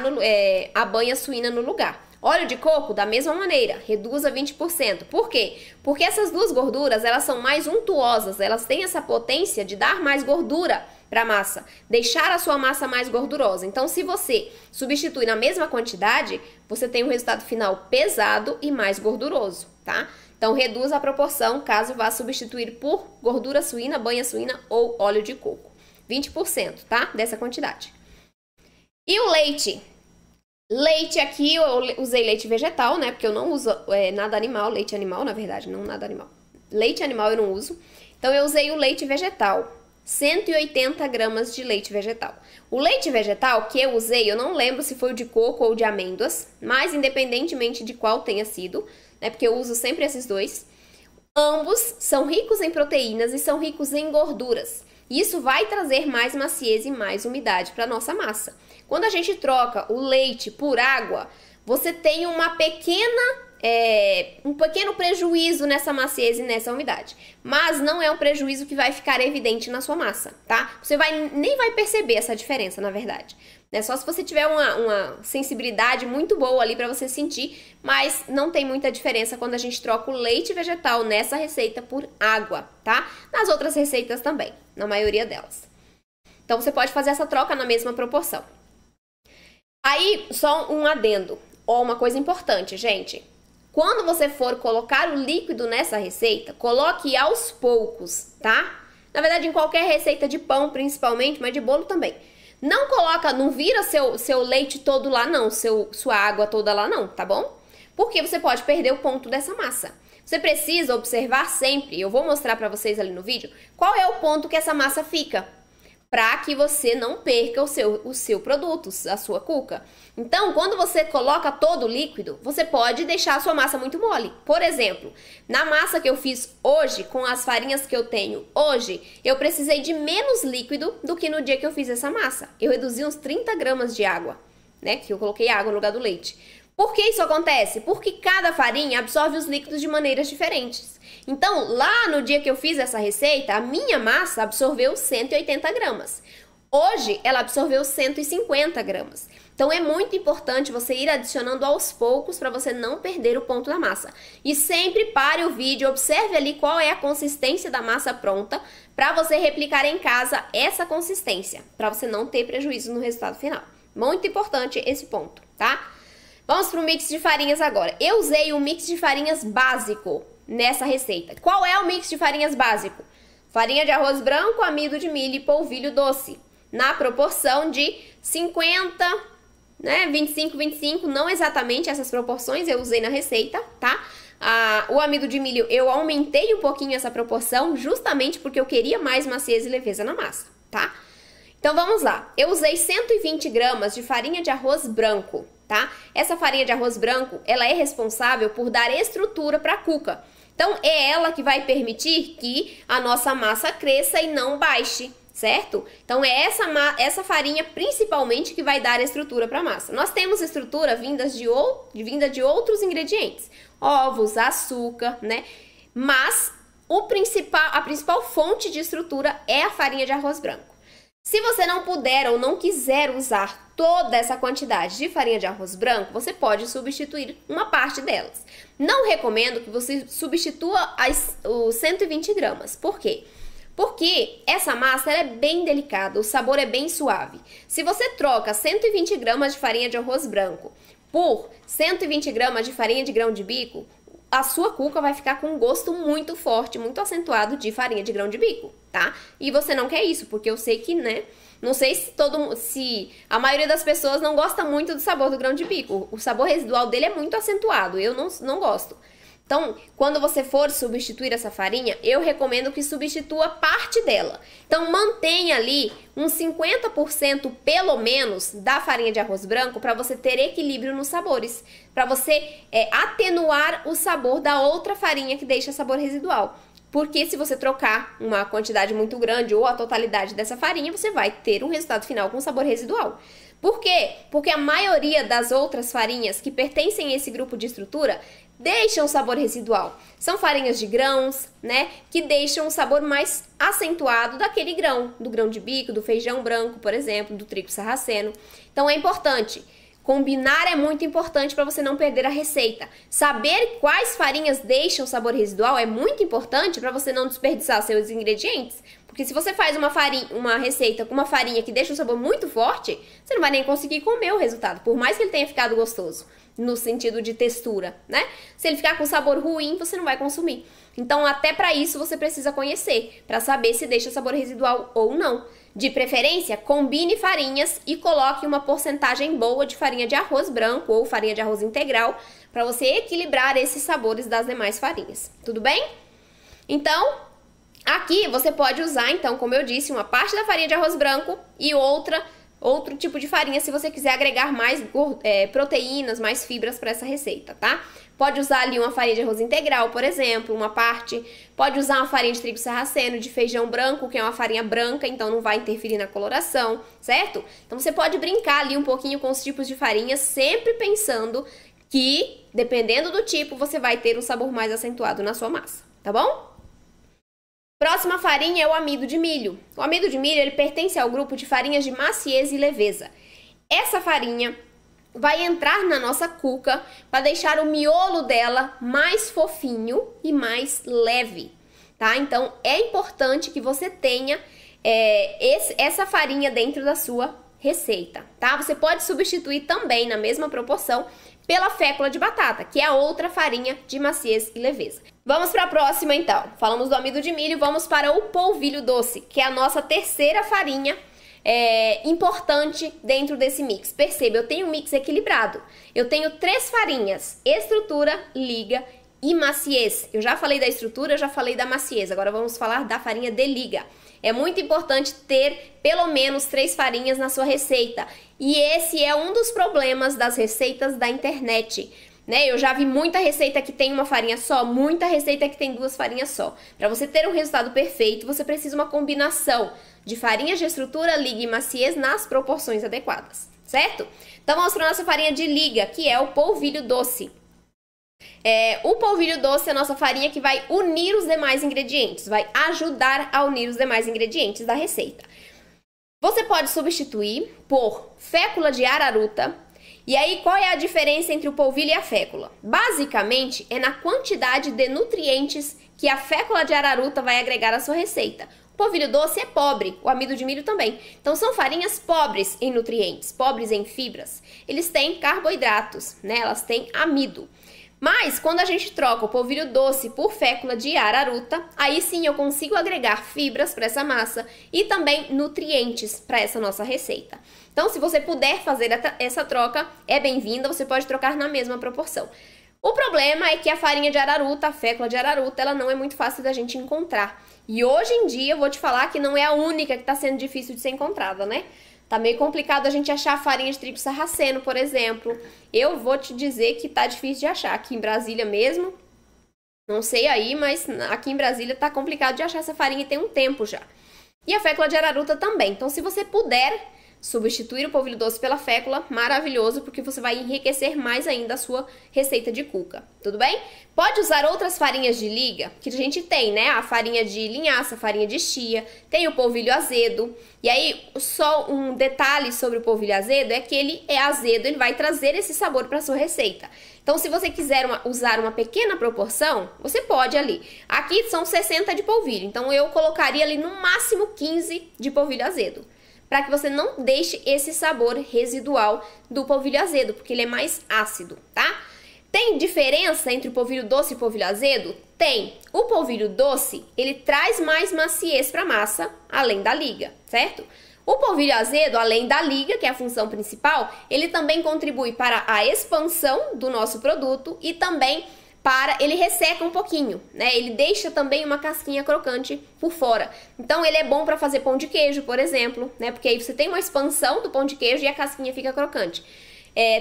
a banha suína no lugar. Óleo de coco, da mesma maneira, reduza 20%. Por quê? Porque essas duas gorduras, elas são mais untuosas, elas têm essa potência de dar mais gordura para a massa, deixar a sua massa mais gordurosa. Então, se você substitui na mesma quantidade, você tem um resultado final pesado e mais gorduroso, tá? Então, reduza a proporção caso vá substituir por gordura suína, banha suína ou óleo de coco. 20%, tá? Dessa quantidade. E o leite? Leite aqui, eu usei leite vegetal, né? Porque eu não uso nada animal, leite animal, na verdade, não nada animal. Leite animal eu não uso. Então, eu usei o leite vegetal. 180 gramas de leite vegetal. O leite vegetal que eu usei, eu não lembro se foi o de coco ou de amêndoas, mas independentemente de qual tenha sido, né? Porque eu uso sempre esses dois. Ambos são ricos em proteínas e são ricos em gorduras. Isso vai trazer mais maciez e mais umidade para nossa massa. Quando a gente troca o leite por água, você tem um pequeno prejuízo nessa maciez e nessa umidade. Mas não é um prejuízo que vai ficar evidente na sua massa, tá? Você nem vai perceber essa diferença, na verdade. É só se você tiver uma sensibilidade muito boa ali para você sentir, mas não tem muita diferença quando a gente troca o leite vegetal nessa receita por água, tá? Nas outras receitas também, na maioria delas. Então, você pode fazer essa troca na mesma proporção. Aí, só um adendo, ou uma coisa importante, gente. Quando você for colocar o líquido nessa receita, coloque aos poucos, tá? Na verdade, em qualquer receita de pão, principalmente, mas de bolo também. Não vira seu leite todo lá não, sua água toda lá não, tá bom? Porque você pode perder o ponto dessa massa. Você precisa observar sempre, eu vou mostrar pra vocês ali no vídeo, qual é o ponto que essa massa fica, para que você não perca o seu produto, a sua cuca. Então, quando você coloca todo o líquido, você pode deixar a sua massa muito mole. Por exemplo, na massa que eu fiz hoje, com as farinhas que eu tenho hoje, eu precisei de menos líquido do que no dia que eu fiz essa massa. Eu reduzi uns 30 gramas de água, né? Que eu coloquei água no lugar do leite. Por que isso acontece? Porque cada farinha absorve os líquidos de maneiras diferentes. Então, lá no dia que eu fiz essa receita, a minha massa absorveu 180 gramas. Hoje, ela absorveu 150 gramas. Então, é muito importante você ir adicionando aos poucos para você não perder o ponto da massa. E sempre pare o vídeo, observe ali qual é a consistência da massa pronta para você replicar em casa essa consistência, para você não ter prejuízo no resultado final. Muito importante esse ponto, tá? Vamos para o mix de farinhas agora. Eu usei o mix de farinhas básico nessa receita. Qual é o mix de farinhas básico? Farinha de arroz branco, amido de milho e polvilho doce. Na proporção de 50, né? 25, 25, não exatamente essas proporções, eu usei na receita, tá? O amido de milho eu aumentei um pouquinho essa proporção, justamente porque eu queria mais maciez e leveza na massa, tá? Então vamos lá. Eu usei 120 gramas de farinha de arroz branco, tá? Essa farinha de arroz branco, ela é responsável por dar estrutura para a cuca. Então, é ela que vai permitir que a nossa massa cresça e não baixe, certo? Então, é essa farinha, principalmente, que vai dar estrutura para a massa. Nós temos estrutura vinda de outros ingredientes, ovos, açúcar, né? Mas, a principal fonte de estrutura é a farinha de arroz branco. Se você não puder ou não quiser usar toda essa quantidade de farinha de arroz branco, você pode substituir uma parte delas. Não recomendo que você substitua os 120 gramas. Por quê? Porque essa massa ela é bem delicada, o sabor é bem suave. Se você troca 120 gramas de farinha de arroz branco por 120 gramas de farinha de grão de bico, a sua cuca vai ficar com um gosto muito forte, muito acentuado de farinha de grão de bico, tá? E você não quer isso, porque eu sei que, né, não sei se a maioria das pessoas não gosta muito do sabor do grão de bico. O sabor residual dele é muito acentuado, eu não gosto. Então, quando você for substituir essa farinha, eu recomendo que substitua parte dela. Então, mantenha ali uns 50% pelo menos da farinha de arroz branco para você ter equilíbrio nos sabores, para você atenuar o sabor da outra farinha que deixa sabor residual. Porque se você trocar uma quantidade muito grande ou a totalidade dessa farinha, você vai ter um resultado final com sabor residual. Por quê? Porque a maioria das outras farinhas que pertencem a esse grupo de estrutura deixam sabor residual. São farinhas de grãos, né, que deixam um sabor mais acentuado daquele grão, do grão de bico, do feijão branco, por exemplo, do trigo sarraceno. Então é importante. Combinar é muito importante para você não perder a receita. Saber quais farinhas deixam sabor residual é muito importante para você não desperdiçar seus ingredientes. Porque se você faz uma receita com uma farinha que deixa um sabor muito forte, você não vai nem conseguir comer o resultado, por mais que ele tenha ficado gostoso, no sentido de textura, né? Se ele ficar com sabor ruim, você não vai consumir. Então, até para isso, você precisa conhecer, para saber se deixa sabor residual ou não. De preferência, combine farinhas e coloque uma porcentagem boa de farinha de arroz branco ou farinha de arroz integral, para você equilibrar esses sabores das demais farinhas. Tudo bem? Então, aqui você pode usar, então, como eu disse, uma parte da farinha de arroz branco e outro tipo de farinha se você quiser agregar mais proteínas, mais fibras para essa receita, tá? Pode usar ali uma farinha de arroz integral, por exemplo, uma parte. Pode usar uma farinha de trigo sarraceno, de feijão branco, que é uma farinha branca, então não vai interferir na coloração, certo? Então você pode brincar ali um pouquinho com os tipos de farinha, sempre pensando que, dependendo do tipo, você vai ter um sabor mais acentuado na sua massa, tá bom? Próxima farinha é o amido de milho. O amido de milho, ele pertence ao grupo de farinhas de maciez e leveza. Essa farinha vai entrar na nossa cuca para deixar o miolo dela mais fofinho e mais leve, tá? Então, é importante que você tenha essa farinha dentro da sua receita, tá? Você pode substituir também, na mesma proporção, pela fécula de batata, que é a outra farinha de maciez e leveza. Vamos para a próxima, então. Falamos do amido de milho, vamos para o polvilho doce, que é a nossa terceira farinha importante dentro desse mix. Perceba, eu tenho um mix equilibrado. Eu tenho 3 farinhas: estrutura, liga e maciez. Eu já falei da estrutura, eu já falei da maciez. Agora vamos falar da farinha de liga. É muito importante ter pelo menos 3 farinhas na sua receita. E esse é um dos problemas das receitas da internet, né? Eu já vi muita receita que tem uma farinha só, muita receita que tem 2 farinhas só. Para você ter um resultado perfeito, você precisa uma combinação de farinhas de estrutura, liga e maciez nas proporções adequadas, certo? Então vamos para a nossa farinha de liga, que é o polvilho doce. O polvilho doce é a nossa farinha que vai unir os demais ingredientes, vai ajudar a unir os demais ingredientes da receita. Você pode substituir por fécula de araruta. E aí, qual é a diferença entre o polvilho e a fécula? Basicamente, é na quantidade de nutrientes que a fécula de araruta vai agregar à sua receita. O polvilho doce é pobre, o amido de milho também. Então, são farinhas pobres em nutrientes, pobres em fibras. Eles têm carboidratos, né? Elas têm amido. Mas, quando a gente troca o polvilho doce por fécula de araruta, aí sim eu consigo agregar fibras para essa massa e também nutrientes para essa nossa receita. Então, se você puder fazer essa troca, é bem-vinda, você pode trocar na mesma proporção. O problema é que a farinha de araruta, a fécula de araruta, ela não é muito fácil da gente encontrar. E hoje em dia, eu vou te falar que não é a única que está sendo difícil de ser encontrada, né? Tá meio complicado a gente achar farinha de trigo sarraceno, por exemplo. Eu vou te dizer que tá difícil de achar. Aqui em Brasília mesmo, não sei aí, mas aqui em Brasília tá complicado de achar essa farinha e tem um tempo já. E a fécula de araruta também. Então, se você puder substituir o polvilho doce pela fécula, maravilhoso, porque você vai enriquecer mais ainda a sua receita de cuca, tudo bem? Pode usar outras farinhas de liga, que a gente tem, né? A farinha de linhaça, a farinha de chia, tem o polvilho azedo. E aí, só um detalhe sobre o polvilho azedo é que ele é azedo, ele vai trazer esse sabor para sua receita. Então, se você quiser usar uma pequena proporção, você pode ali. Aqui são 60 de polvilho, então eu colocaria ali no máximo 15 de polvilho azedo, para que você não deixe esse sabor residual do polvilho azedo, porque ele é mais ácido, tá? Tem diferença entre o polvilho doce e o polvilho azedo? Tem. O polvilho doce, ele traz mais maciez para a massa, além da liga, certo? O polvilho azedo, além da liga, que é a função principal, ele também contribui para a expansão do nosso produto e também ele resseca um pouquinho, né? Ele deixa também uma casquinha crocante por fora. Então, ele é bom para fazer pão de queijo, por exemplo, né? Porque aí você tem uma expansão do pão de queijo e a casquinha fica crocante.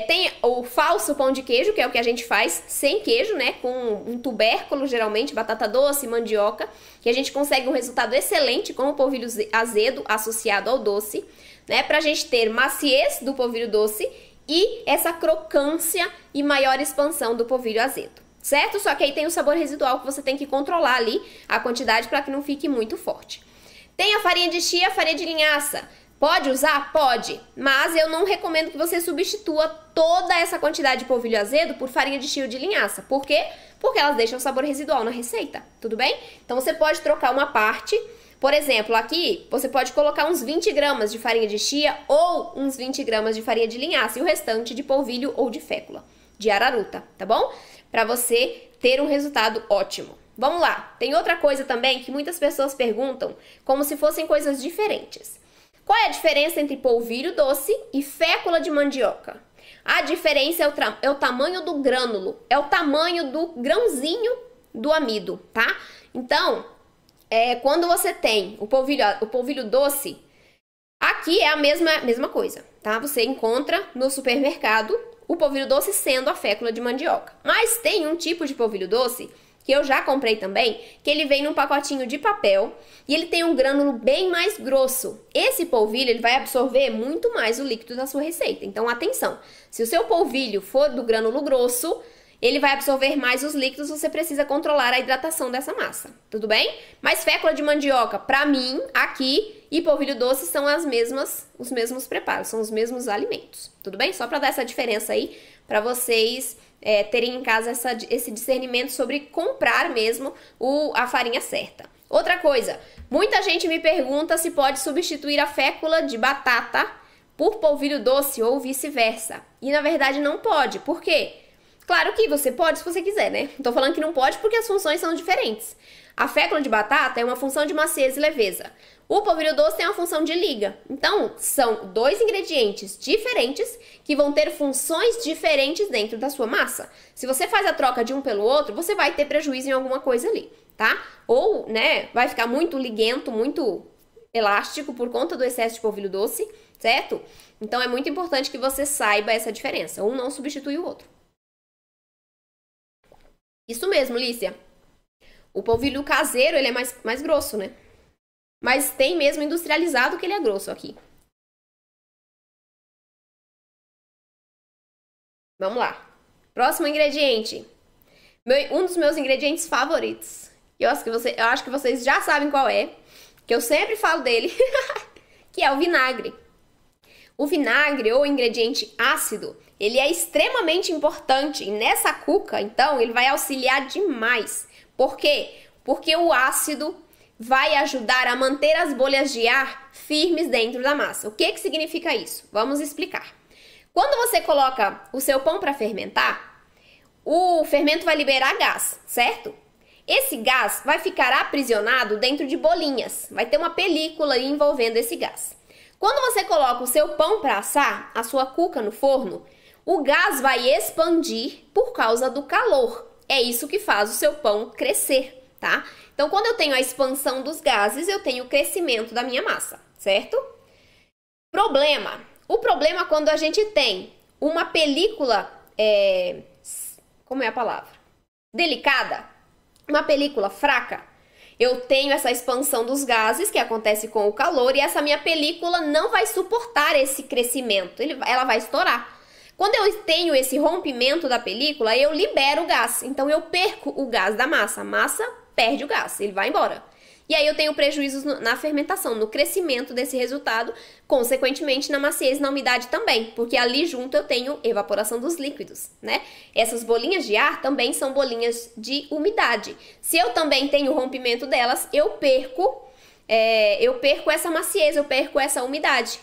Tem o falso pão de queijo, que é o que a gente faz sem queijo, né? Com um tubérculo, geralmente, batata doce, mandioca, que a gente consegue um resultado excelente com o polvilho azedo associado ao doce, né? Pra gente ter maciez do polvilho doce e essa crocância e maior expansão do polvilho azedo, certo? Só que aí tem o sabor residual que você tem que controlar ali a quantidade para que não fique muito forte. Tem a farinha de chia, a farinha de linhaça. Pode usar? Pode, mas eu não recomendo que você substitua toda essa quantidade de polvilho azedo por farinha de chia ou de linhaça. Por quê? Porque elas deixam sabor residual na receita, tudo bem? Então você pode trocar uma parte, por exemplo, aqui você pode colocar uns 20 gramas de farinha de chia ou uns 20 gramas de farinha de linhaça e o restante de polvilho ou de fécula, de araruta, tá bom? Para você ter um resultado ótimo. Vamos lá, tem outra coisa também que muitas pessoas perguntam como se fossem coisas diferentes. Qual é a diferença entre polvilho doce e fécula de mandioca? A diferença é o tamanho do grânulo, é o tamanho do grãozinho do amido, tá? Então, quando você tem o polvilho doce, aqui é a mesma coisa, tá? Você encontra no supermercado o polvilho doce sendo a fécula de mandioca. Mas tem um tipo de polvilho doce que eu já comprei também, que ele vem num pacotinho de papel e ele tem um grânulo bem mais grosso. Esse polvilho, ele vai absorver muito mais o líquido da sua receita. Então, atenção, se o seu polvilho for do grânulo grosso, ele vai absorver mais os líquidos, você precisa controlar a hidratação dessa massa, tudo bem? Mas fécula de mandioca, pra mim, aqui, e polvilho doce são os mesmos preparos, são os mesmos alimentos, tudo bem? Só pra dar essa diferença aí, pra vocês terem em casa esse discernimento sobre comprar mesmo a farinha certa. Outra coisa, muita gente me pergunta se pode substituir a fécula de batata por polvilho doce ou vice-versa. E na verdade não pode, por quê? Claro que você pode se você quiser, né? Não tô falando que não pode porque as funções são diferentes. A fécula de batata é uma função de maciez e leveza. O polvilho doce tem uma função de liga. Então, são dois ingredientes diferentes que vão ter funções diferentes dentro da sua massa. Se você faz a troca de um pelo outro, você vai ter prejuízo em alguma coisa ali, tá? Ou, né, vai ficar muito liguento, muito elástico por conta do excesso de polvilho doce, certo? Então, é muito importante que você saiba essa diferença. Um não substitui o outro. Isso mesmo, Lícia. O polvilho caseiro, ele é mais grosso, né? Mas tem mesmo industrializado que ele é grosso aqui. Vamos lá. Próximo ingrediente. Um dos meus ingredientes favoritos. Eu acho que vocês já sabem qual é. Que eu sempre falo dele. Que é o vinagre. O vinagre, ou ingrediente ácido, ele é extremamente importante. E nessa cuca, então, ele vai auxiliar demais. Por quê? Porque o ácido vai ajudar a manter as bolhas de ar firmes dentro da massa. O que significa isso? Vamos explicar. Quando você coloca o seu pão para fermentar, o fermento vai liberar gás, certo? Esse gás vai ficar aprisionado dentro de bolinhas. Vai ter uma película envolvendo esse gás. Quando você coloca o seu pão para assar, a sua cuca no forno, o gás vai expandir por causa do calor. É isso que faz o seu pão crescer, tá? Então, quando eu tenho a expansão dos gases, eu tenho o crescimento da minha massa, certo? Problema. O problema é quando a gente tem uma película, como é a palavra? Delicada, uma película fraca. Eu tenho essa expansão dos gases que acontece com o calor e essa minha película não vai suportar esse crescimento, ela vai estourar. Quando eu tenho esse rompimento da película, eu libero o gás, então eu perco o gás da massa. A massa perde o gás, ele vai embora. E aí eu tenho prejuízos na fermentação, no crescimento desse resultado, consequentemente na maciez e na umidade também, porque ali junto eu tenho evaporação dos líquidos, né? Essas bolinhas de ar também são bolinhas de umidade. Se eu também tenho rompimento delas, eu perco essa maciez, eu perco essa umidade.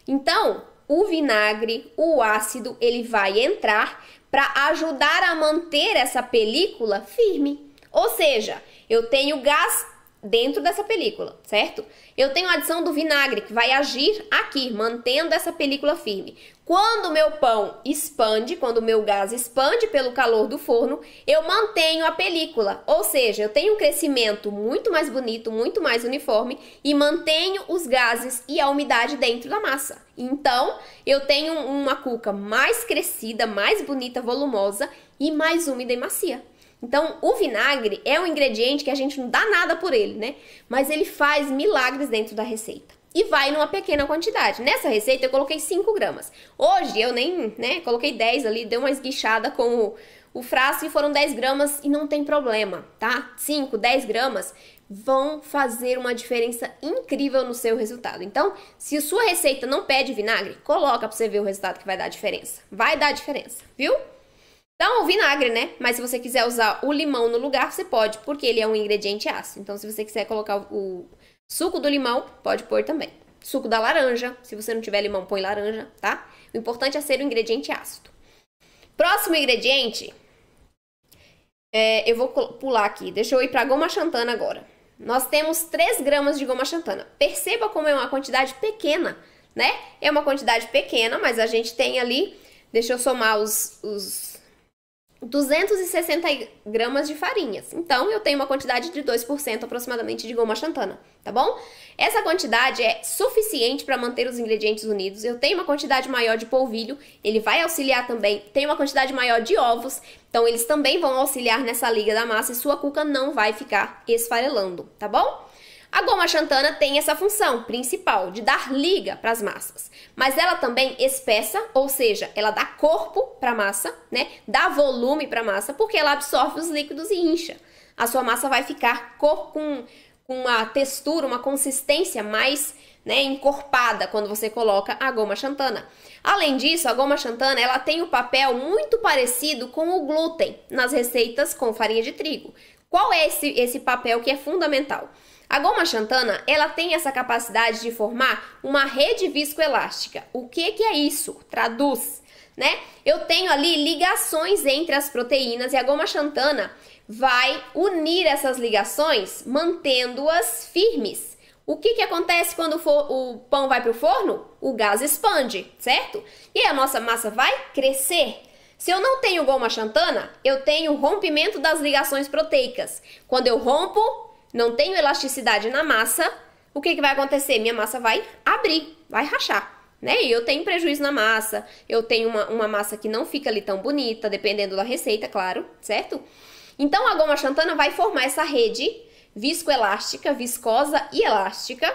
Então, o vinagre, o ácido, ele vai entrar para ajudar a manter essa película firme. Ou seja, eu tenho gás dentro dessa película, certo? Eu tenho a adição do vinagre, que vai agir aqui, mantendo essa película firme. Quando o meu pão expande, quando o meu gás expande pelo calor do forno, eu mantenho a película. Ou seja, eu tenho um crescimento muito mais bonito, muito mais uniforme e mantenho os gases e a umidade dentro da massa. Então, eu tenho uma cuca mais crescida, mais bonita, volumosa e mais úmida e macia. Então, o vinagre é um ingrediente que a gente não dá nada por ele, né? Mas ele faz milagres dentro da receita. E vai numa pequena quantidade. Nessa receita eu coloquei 5 gramas. Hoje eu nem, coloquei 10 ali, dei uma esguichada com o frasco e foram 10 gramas e não tem problema, tá? 5, 10 gramas vão fazer uma diferença incrível no seu resultado. Então, se a sua receita não pede vinagre, coloca pra você ver o resultado que vai dar diferença. Vai dar diferença, viu? Então, o vinagre, né? Mas se você quiser usar o limão no lugar, você pode, porque ele é um ingrediente ácido. Então, se você quiser colocar o suco do limão, pode pôr também. Suco da laranja, se você não tiver limão, põe laranja, tá? O importante é ser um ingrediente ácido. Próximo ingrediente, eu vou pular aqui. Deixa eu ir para a goma xantana agora. Nós temos 3 gramas de goma xantana. Perceba como é uma quantidade pequena, né? É uma quantidade pequena, mas a gente tem ali, deixa eu somar os 260 gramas de farinhas. Então, eu tenho uma quantidade de 2% aproximadamente de goma xantana, tá bom? Essa quantidade é suficiente para manter os ingredientes unidos. Eu tenho uma quantidade maior de polvilho, ele vai auxiliar também. Tem uma quantidade maior de ovos, então eles também vão auxiliar nessa liga da massa e sua cuca não vai ficar esfarelando, tá bom? A goma xantana tem essa função principal de dar liga para as massas, mas ela também espessa, ou seja, ela dá corpo para a massa, né? Dá volume para a massa, porque ela absorve os líquidos e incha. A sua massa vai ficar com uma textura, uma consistência mais, encorpada quando você coloca a goma xantana. Além disso, a goma xantana ela tem um papel muito parecido com o glúten nas receitas com farinha de trigo. Qual é esse papel que é fundamental? A goma xantana, ela tem essa capacidade de formar uma rede viscoelástica. O que é isso? Traduz, né? Eu tenho ali ligações entre as proteínas e a goma xantana vai unir essas ligações, mantendo-as firmes. O que acontece quando o pão vai para o forno? O gás expande, certo? E a nossa massa vai crescer. Se eu não tenho goma xantana, eu tenho rompimento das ligações proteicas. Quando eu rompo, não tenho elasticidade na massa, o que vai acontecer? Minha massa vai abrir, vai rachar, né? E eu tenho prejuízo na massa, eu tenho uma massa que não fica ali tão bonita, dependendo da receita, claro, certo? Então, a goma xantana vai formar essa rede viscoelástica, viscosa e elástica,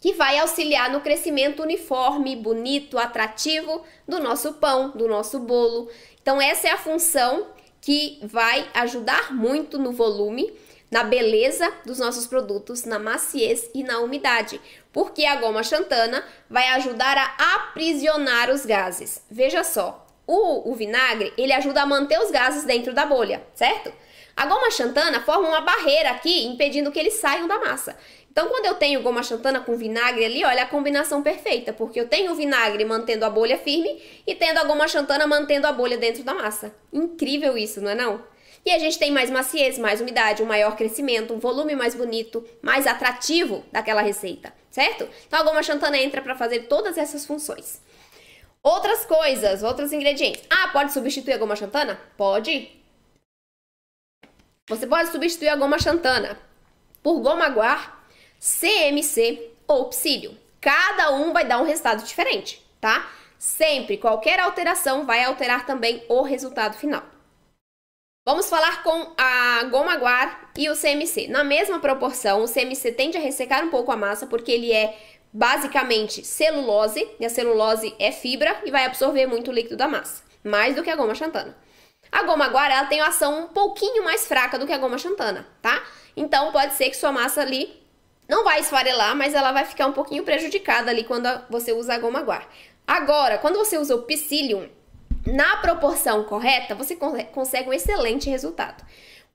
que vai auxiliar no crescimento uniforme, bonito, atrativo do nosso pão, do nosso bolo. Então, essa é a função que vai ajudar muito no volume, na beleza dos nossos produtos, na maciez e na umidade, porque a goma xantana vai ajudar a aprisionar os gases. Veja só, o vinagre, ele ajuda a manter os gases dentro da bolha, certo? A goma xantana forma uma barreira aqui, impedindo que eles saiam da massa. Então, quando eu tenho goma xantana com vinagre ali, olha a combinação perfeita, porque eu tenho o vinagre mantendo a bolha firme e tendo a goma xantana mantendo a bolha dentro da massa. Incrível isso, não é não? E a gente tem mais maciez, mais umidade, um maior crescimento, um volume mais bonito, mais atrativo daquela receita, certo? Então a goma xantana entra para fazer todas essas funções. Outras coisas, outros ingredientes. Ah, pode substituir a goma xantana? Pode. Você pode substituir a goma xantana por goma guar, CMC ou psyllium. Cada um vai dar um resultado diferente, tá? Sempre, qualquer alteração vai alterar também o resultado final. Vamos falar com a goma guar e o CMC. Na mesma proporção, o CMC tende a ressecar um pouco a massa, porque ele é basicamente celulose, e a celulose é fibra e vai absorver muito o líquido da massa, mais do que a goma xantana. A goma guar, ela tem uma ação um pouquinho mais fraca do que a goma xantana, tá? Então, pode ser que sua massa ali não vai esfarelar, mas ela vai ficar um pouquinho prejudicada ali quando você usa a goma guar. Agora, quando você usa o psyllium, na proporção correta, você consegue um excelente resultado.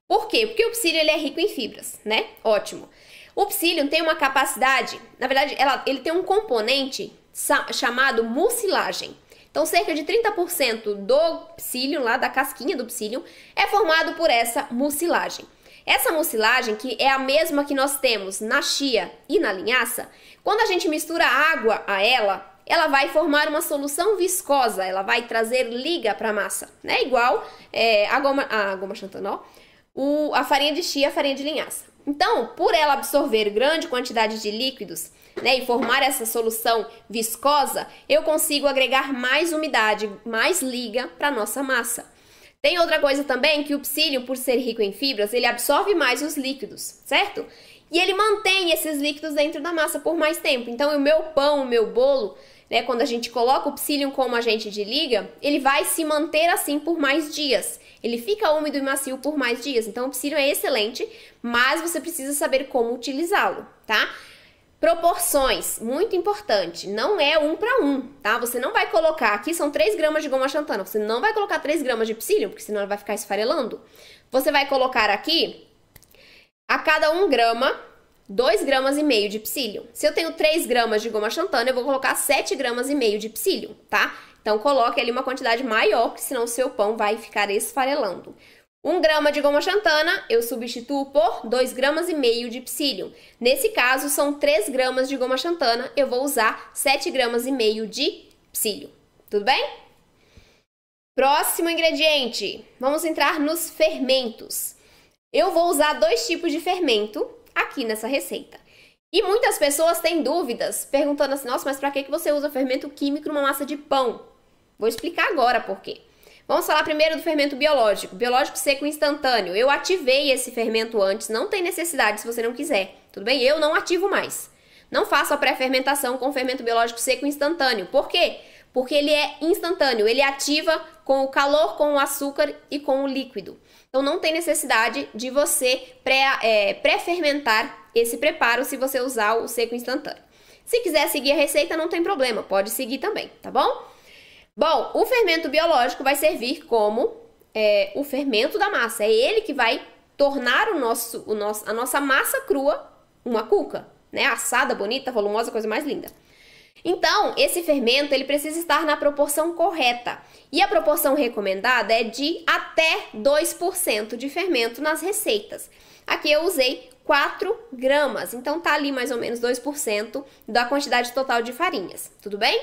Por quê? Porque o psyllium ele é rico em fibras, né? Ótimo. O psyllium tem uma capacidade, na verdade, ele tem um componente chamado mucilagem. Então, cerca de 30% do psyllium, lá da casquinha do psyllium, é formado por essa mucilagem. Essa mucilagem, que é a mesma que nós temos na chia e na linhaça, quando a gente mistura água a ela vai formar uma solução viscosa, ela vai trazer liga para a massa, né? Igual a goma xantana, a farinha de chia, a farinha de linhaça. Então, por ela absorver grande quantidade de líquidos, né, e formar essa solução viscosa, eu consigo agregar mais umidade, mais liga para a nossa massa. Tem outra coisa também, que o psyllium, por ser rico em fibras, ele absorve mais os líquidos, certo? E ele mantém esses líquidos dentro da massa por mais tempo. Então, o meu pão, o meu bolo, né, quando a gente coloca o psyllium como agente de liga, ele vai se manter assim por mais dias. Ele fica úmido e macio por mais dias. Então, o psyllium é excelente, mas você precisa saber como utilizá-lo, tá? Proporções, muito importante, não é 1 para 1, tá? Você não vai colocar, aqui são 3 gramas de goma xantana, você não vai colocar 3 gramas de psyllium, porque senão ela vai ficar esfarelando. Você vai colocar aqui, a cada 1 grama, 2,5 gramas de psyllium. Se eu tenho 3 gramas de goma xantana, eu vou colocar 7,5 gramas de psyllium, tá? Então, coloque ali uma quantidade maior, porque senão o seu pão vai ficar esfarelando. 1 grama de goma xantana, eu substituo por 2,5 gramas de psyllium. Nesse caso, são 3 gramas de goma xantana, eu vou usar 7,5 gramas de psyllium. Tudo bem? Próximo ingrediente, vamos entrar nos fermentos. Eu vou usar 2 tipos de fermento aqui nessa receita. E muitas pessoas têm dúvidas, perguntando assim, nossa, mas para que você usa fermento químico numa massa de pão? Vou explicar agora por quê. Vamos falar primeiro do fermento biológico, biológico seco instantâneo. Eu ativei esse fermento antes, não tem necessidade se você não quiser, tudo bem? Eu não ativo mais. Não faço a pré-fermentação com fermento biológico seco instantâneo. Por quê? Porque ele é instantâneo, ele ativa com o calor, com o açúcar e com o líquido. Então, não tem necessidade de você pré-fermentar esse preparo se você usar o seco instantâneo. Se quiser seguir a receita, não tem problema, pode seguir também, tá bom? Bom, o fermento biológico vai servir como o fermento da massa. É ele que vai tornar a nossa massa crua uma cuca, né? Assada, bonita, volumosa, coisa mais linda. Então, esse fermento, ele precisa estar na proporção correta. E a proporção recomendada é de até 2% de fermento nas receitas. Aqui eu usei 4 gramas, então tá ali mais ou menos 2% da quantidade total de farinhas, tudo bem?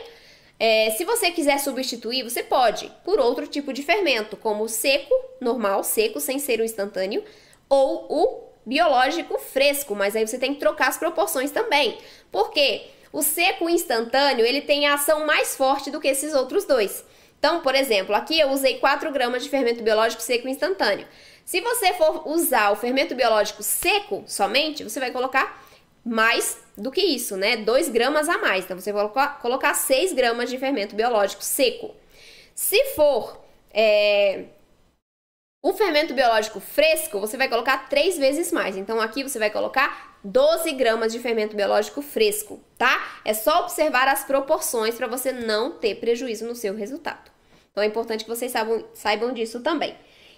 Se você quiser substituir, você pode por outro tipo de fermento, como o seco, normal, seco, sem ser o instantâneo, ou o biológico fresco, mas aí você tem que trocar as proporções também. Por quê? O seco instantâneo, ele tem a ação mais forte do que esses outros dois. Então, por exemplo, aqui eu usei 4 gramas de fermento biológico seco instantâneo. Se você for usar o fermento biológico seco somente, você vai colocar mais do que isso, né? 2 gramas a mais. Então, você vai colocar 6 gramas de fermento biológico seco. Se for o fermento biológico fresco, você vai colocar 3 vezes mais. Então, aqui você vai colocar 12 gramas de fermento biológico fresco, tá? É só observar as proporções para você não ter prejuízo no seu resultado. Então, é importante que vocês saibam disso também.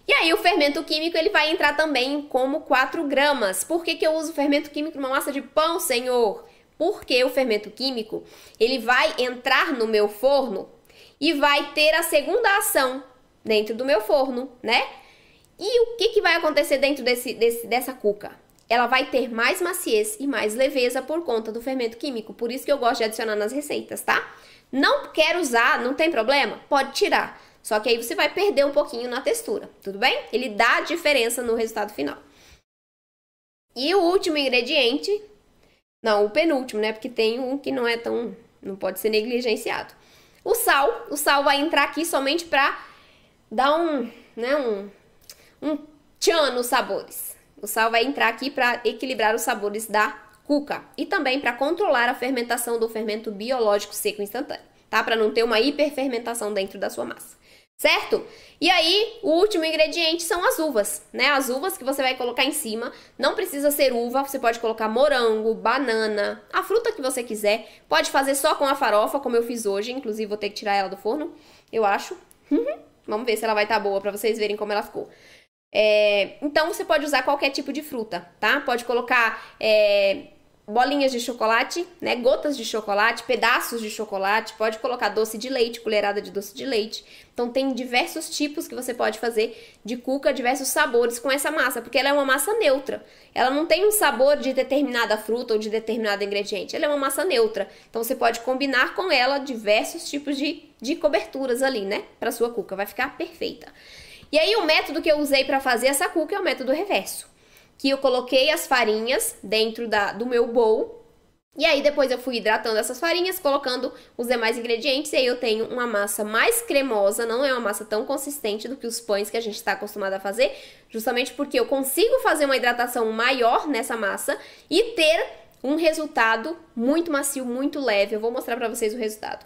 E aí, o fermento químico, ele vai entrar também como 4 gramas. Por que eu uso fermento químico numa massa de pão, senhor? Porque o fermento químico, ele vai entrar no meu forno e vai ter a segunda ação dentro do meu forno, né? E o que vai acontecer dentro dessa cuca? Ela vai ter mais maciez e mais leveza por conta do fermento químico. Por isso que eu gosto de adicionar nas receitas, tá? Não quer usar, não tem problema? Pode tirar. Só que aí você vai perder um pouquinho na textura, tudo bem? Ele dá diferença no resultado final. E o último ingrediente, não, o penúltimo, né? Porque tem um que não pode ser negligenciado. O sal vai entrar aqui somente para dar um tchan nos sabores. O sal vai entrar aqui para equilibrar os sabores da cuca e também para controlar a fermentação do fermento biológico seco instantâneo, tá? Para não ter uma hiperfermentação dentro da sua massa. Certo? E aí, o último ingrediente são as uvas, né? As uvas que você vai colocar em cima. Não precisa ser uva, você pode colocar morango, banana, a fruta que você quiser. Pode fazer só com a farofa, como eu fiz hoje. Inclusive, vou ter que tirar ela do forno, eu acho. Vamos ver se ela vai estar boa pra vocês verem como ela ficou. Então, você pode usar qualquer tipo de fruta, tá? Pode colocar bolinhas de chocolate, né? Gotas de chocolate, pedaços de chocolate, pode colocar doce de leite, colherada de doce de leite. Então tem diversos tipos que você pode fazer de cuca, diversos sabores com essa massa, porque ela é uma massa neutra. Ela não tem um sabor de determinada fruta ou de determinado ingrediente, ela é uma massa neutra. Então você pode combinar com ela diversos tipos de coberturas ali, né? Para sua cuca, vai ficar perfeita. E aí o método que eu usei para fazer essa cuca é o método reverso, que eu coloquei as farinhas dentro do meu bowl, e aí depois eu fui hidratando essas farinhas, colocando os demais ingredientes, e aí eu tenho uma massa mais cremosa, não é uma massa tão consistente do que os pães que a gente está acostumado a fazer, justamente porque eu consigo fazer uma hidratação maior nessa massa e ter um resultado muito macio, muito leve. Eu vou mostrar para vocês o resultado.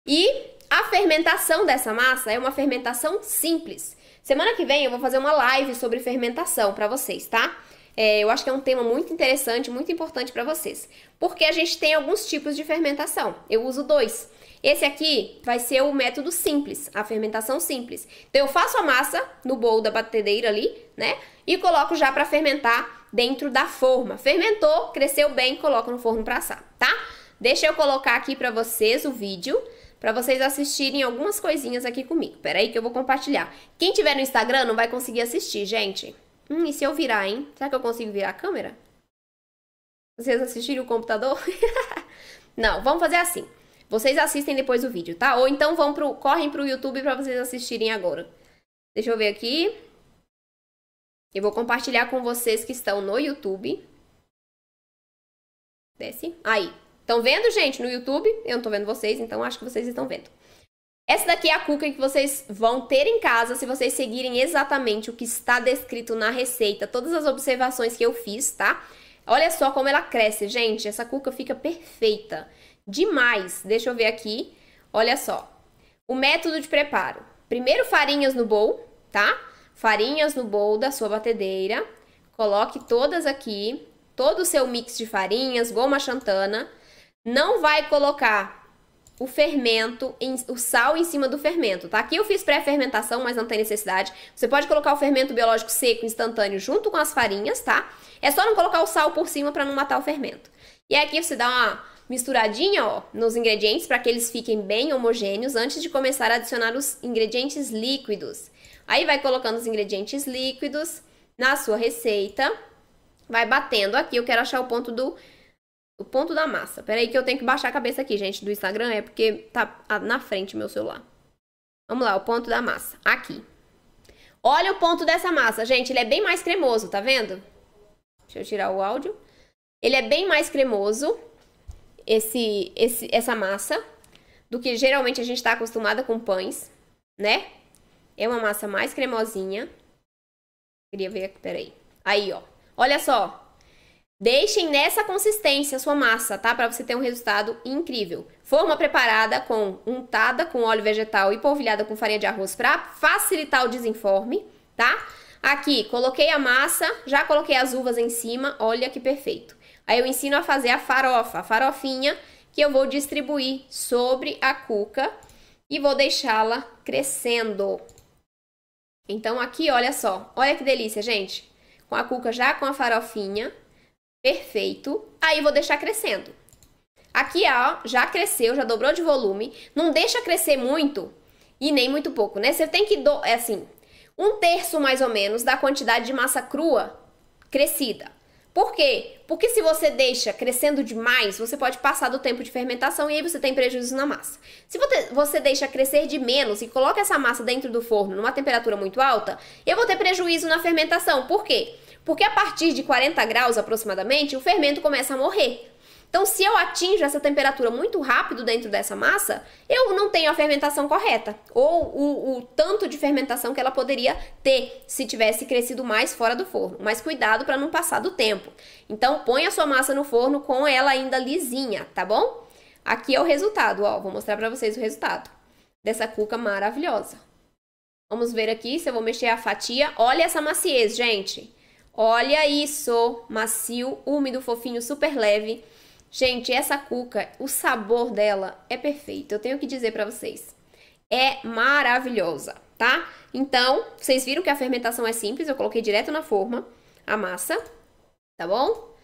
E a fermentação dessa massa é uma fermentação simples. Semana que vem eu vou fazer uma live sobre fermentação para vocês, tá? Eu acho que é um tema muito interessante, muito importante para vocês. Porque a gente tem alguns tipos de fermentação. Eu uso 2. Esse aqui vai ser o método simples, a fermentação simples. Então eu faço a massa no bowl da batedeira ali, né? E coloco já para fermentar dentro da forma. Fermentou, cresceu bem, coloco no forno para assar, tá? Deixa eu colocar aqui para vocês o vídeo, para vocês assistirem algumas coisinhas aqui comigo. Pera aí que eu vou compartilhar. Quem tiver no Instagram não vai conseguir assistir, gente. E se eu virar, hein? Será que eu consigo virar a câmera? Vocês assistirem o computador? Não, vamos fazer assim. Vocês assistem depois o vídeo, tá? Ou então correm pro YouTube para vocês assistirem agora. Deixa eu ver aqui. Eu vou compartilhar com vocês que estão no YouTube. Desce. Aí. Estão vendo, gente, no YouTube? Eu não tô vendo vocês, então acho que vocês estão vendo. Essa daqui é a cuca que vocês vão ter em casa se vocês seguirem exatamente o que está descrito na receita, todas as observações que eu fiz, tá? Olha só como ela cresce, gente. Essa cuca fica perfeita. Demais. Deixa eu ver aqui. Olha só. O método de preparo. Primeiro farinhas no bowl, tá? Farinhas no bowl da sua batedeira. Coloque todas aqui. Todo o seu mix de farinhas, goma xantana. Não vai colocar o fermento, o sal em cima do fermento, tá? Aqui eu fiz pré-fermentação, mas não tem necessidade. Você pode colocar o fermento biológico seco instantâneo junto com as farinhas, tá? É só não colocar o sal por cima para não matar o fermento. E aqui você dá uma misturadinha, ó, nos ingredientes para que eles fiquem bem homogêneos antes de começar a adicionar os ingredientes líquidos. Aí vai colocando os ingredientes líquidos na sua receita. Vai batendo aqui. Eu quero achar o ponto da massa. Pera aí que eu tenho que baixar a cabeça aqui, gente, do Instagram. É porque tá na frente meu celular. Vamos lá, o ponto da massa. Aqui. Olha o ponto dessa massa, gente. Ele é bem mais cremoso, tá vendo? Deixa eu tirar o áudio. Ele é bem mais cremoso, essa massa, do que geralmente a gente tá acostumada com pães, né? É uma massa mais cremosinha. Queria ver aqui, peraí. Aí, ó. Olha só. Deixem nessa consistência a sua massa, tá? Para você ter um resultado incrível. Forma preparada untada com óleo vegetal e polvilhada com farinha de arroz para facilitar o desenforme, tá? Aqui, coloquei a massa, já coloquei as uvas em cima, olha que perfeito. Aí eu ensino a fazer a farofinha, que eu vou distribuir sobre a cuca e vou deixá-la crescendo. Então aqui, olha só, olha que delícia, gente. Com a cuca já com a farofinha. Perfeito. Aí vou deixar crescendo. Aqui, ó, já cresceu, já dobrou de volume. Não deixa crescer muito e nem muito pouco, né? Você tem que, assim, 1/3 mais ou menos da quantidade de massa crua crescida. Por quê? Porque se você deixa crescendo demais, você pode passar do tempo de fermentação e aí você tem prejuízo na massa. Se você deixa crescer de menos e coloca essa massa dentro do forno numa temperatura muito alta, eu vou ter prejuízo na fermentação. Por quê? Porque a partir de 40 graus aproximadamente, o fermento começa a morrer. Então, se eu atinjo essa temperatura muito rápido dentro dessa massa, eu não tenho a fermentação correta. Ou o tanto de fermentação que ela poderia ter se tivesse crescido mais fora do forno. Mas cuidado para não passar do tempo. Então, põe a sua massa no forno com ela ainda lisinha, tá bom? Aqui é o resultado, ó. Vou mostrar para vocês o resultado dessa cuca maravilhosa. Vamos ver aqui se eu vou mexer a fatia. Olha essa maciez, gente. Olha isso, macio, úmido, fofinho, super leve. Gente, essa cuca, o sabor dela é perfeito, eu tenho que dizer pra vocês. É maravilhosa, tá? Então, vocês viram que a fermentação é simples, eu coloquei direto na forma a massa, tá bom?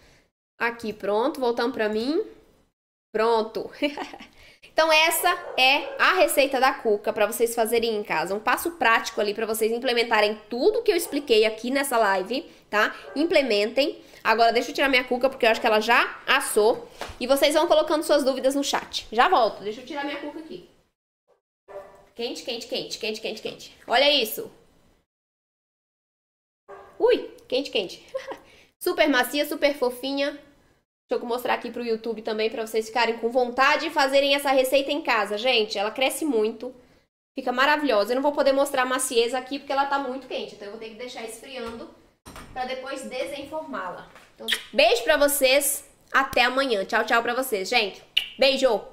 Aqui, pronto. Voltando pra mim. Pronto. Então essa é a receita da cuca para vocês fazerem em casa. Um passo prático ali para vocês implementarem tudo que eu expliquei aqui nessa live, tá? Implementem. Agora deixa eu tirar minha cuca porque eu acho que ela já assou. E vocês vão colocando suas dúvidas no chat. Já volto. Deixa eu tirar minha cuca aqui. Quente, quente, quente, quente, quente, quente. Olha isso. Ui, quente, quente. Super macia, super fofinha. Deixa eu mostrar aqui pro YouTube também para vocês ficarem com vontade de fazerem essa receita em casa. Gente, ela cresce muito. Fica maravilhosa. Eu não vou poder mostrar a maciez aqui porque ela tá muito quente. Então eu vou ter que deixar esfriando para depois desenformá-la. Então, beijo pra vocês. Até amanhã. Tchau, tchau pra vocês, gente. Beijo!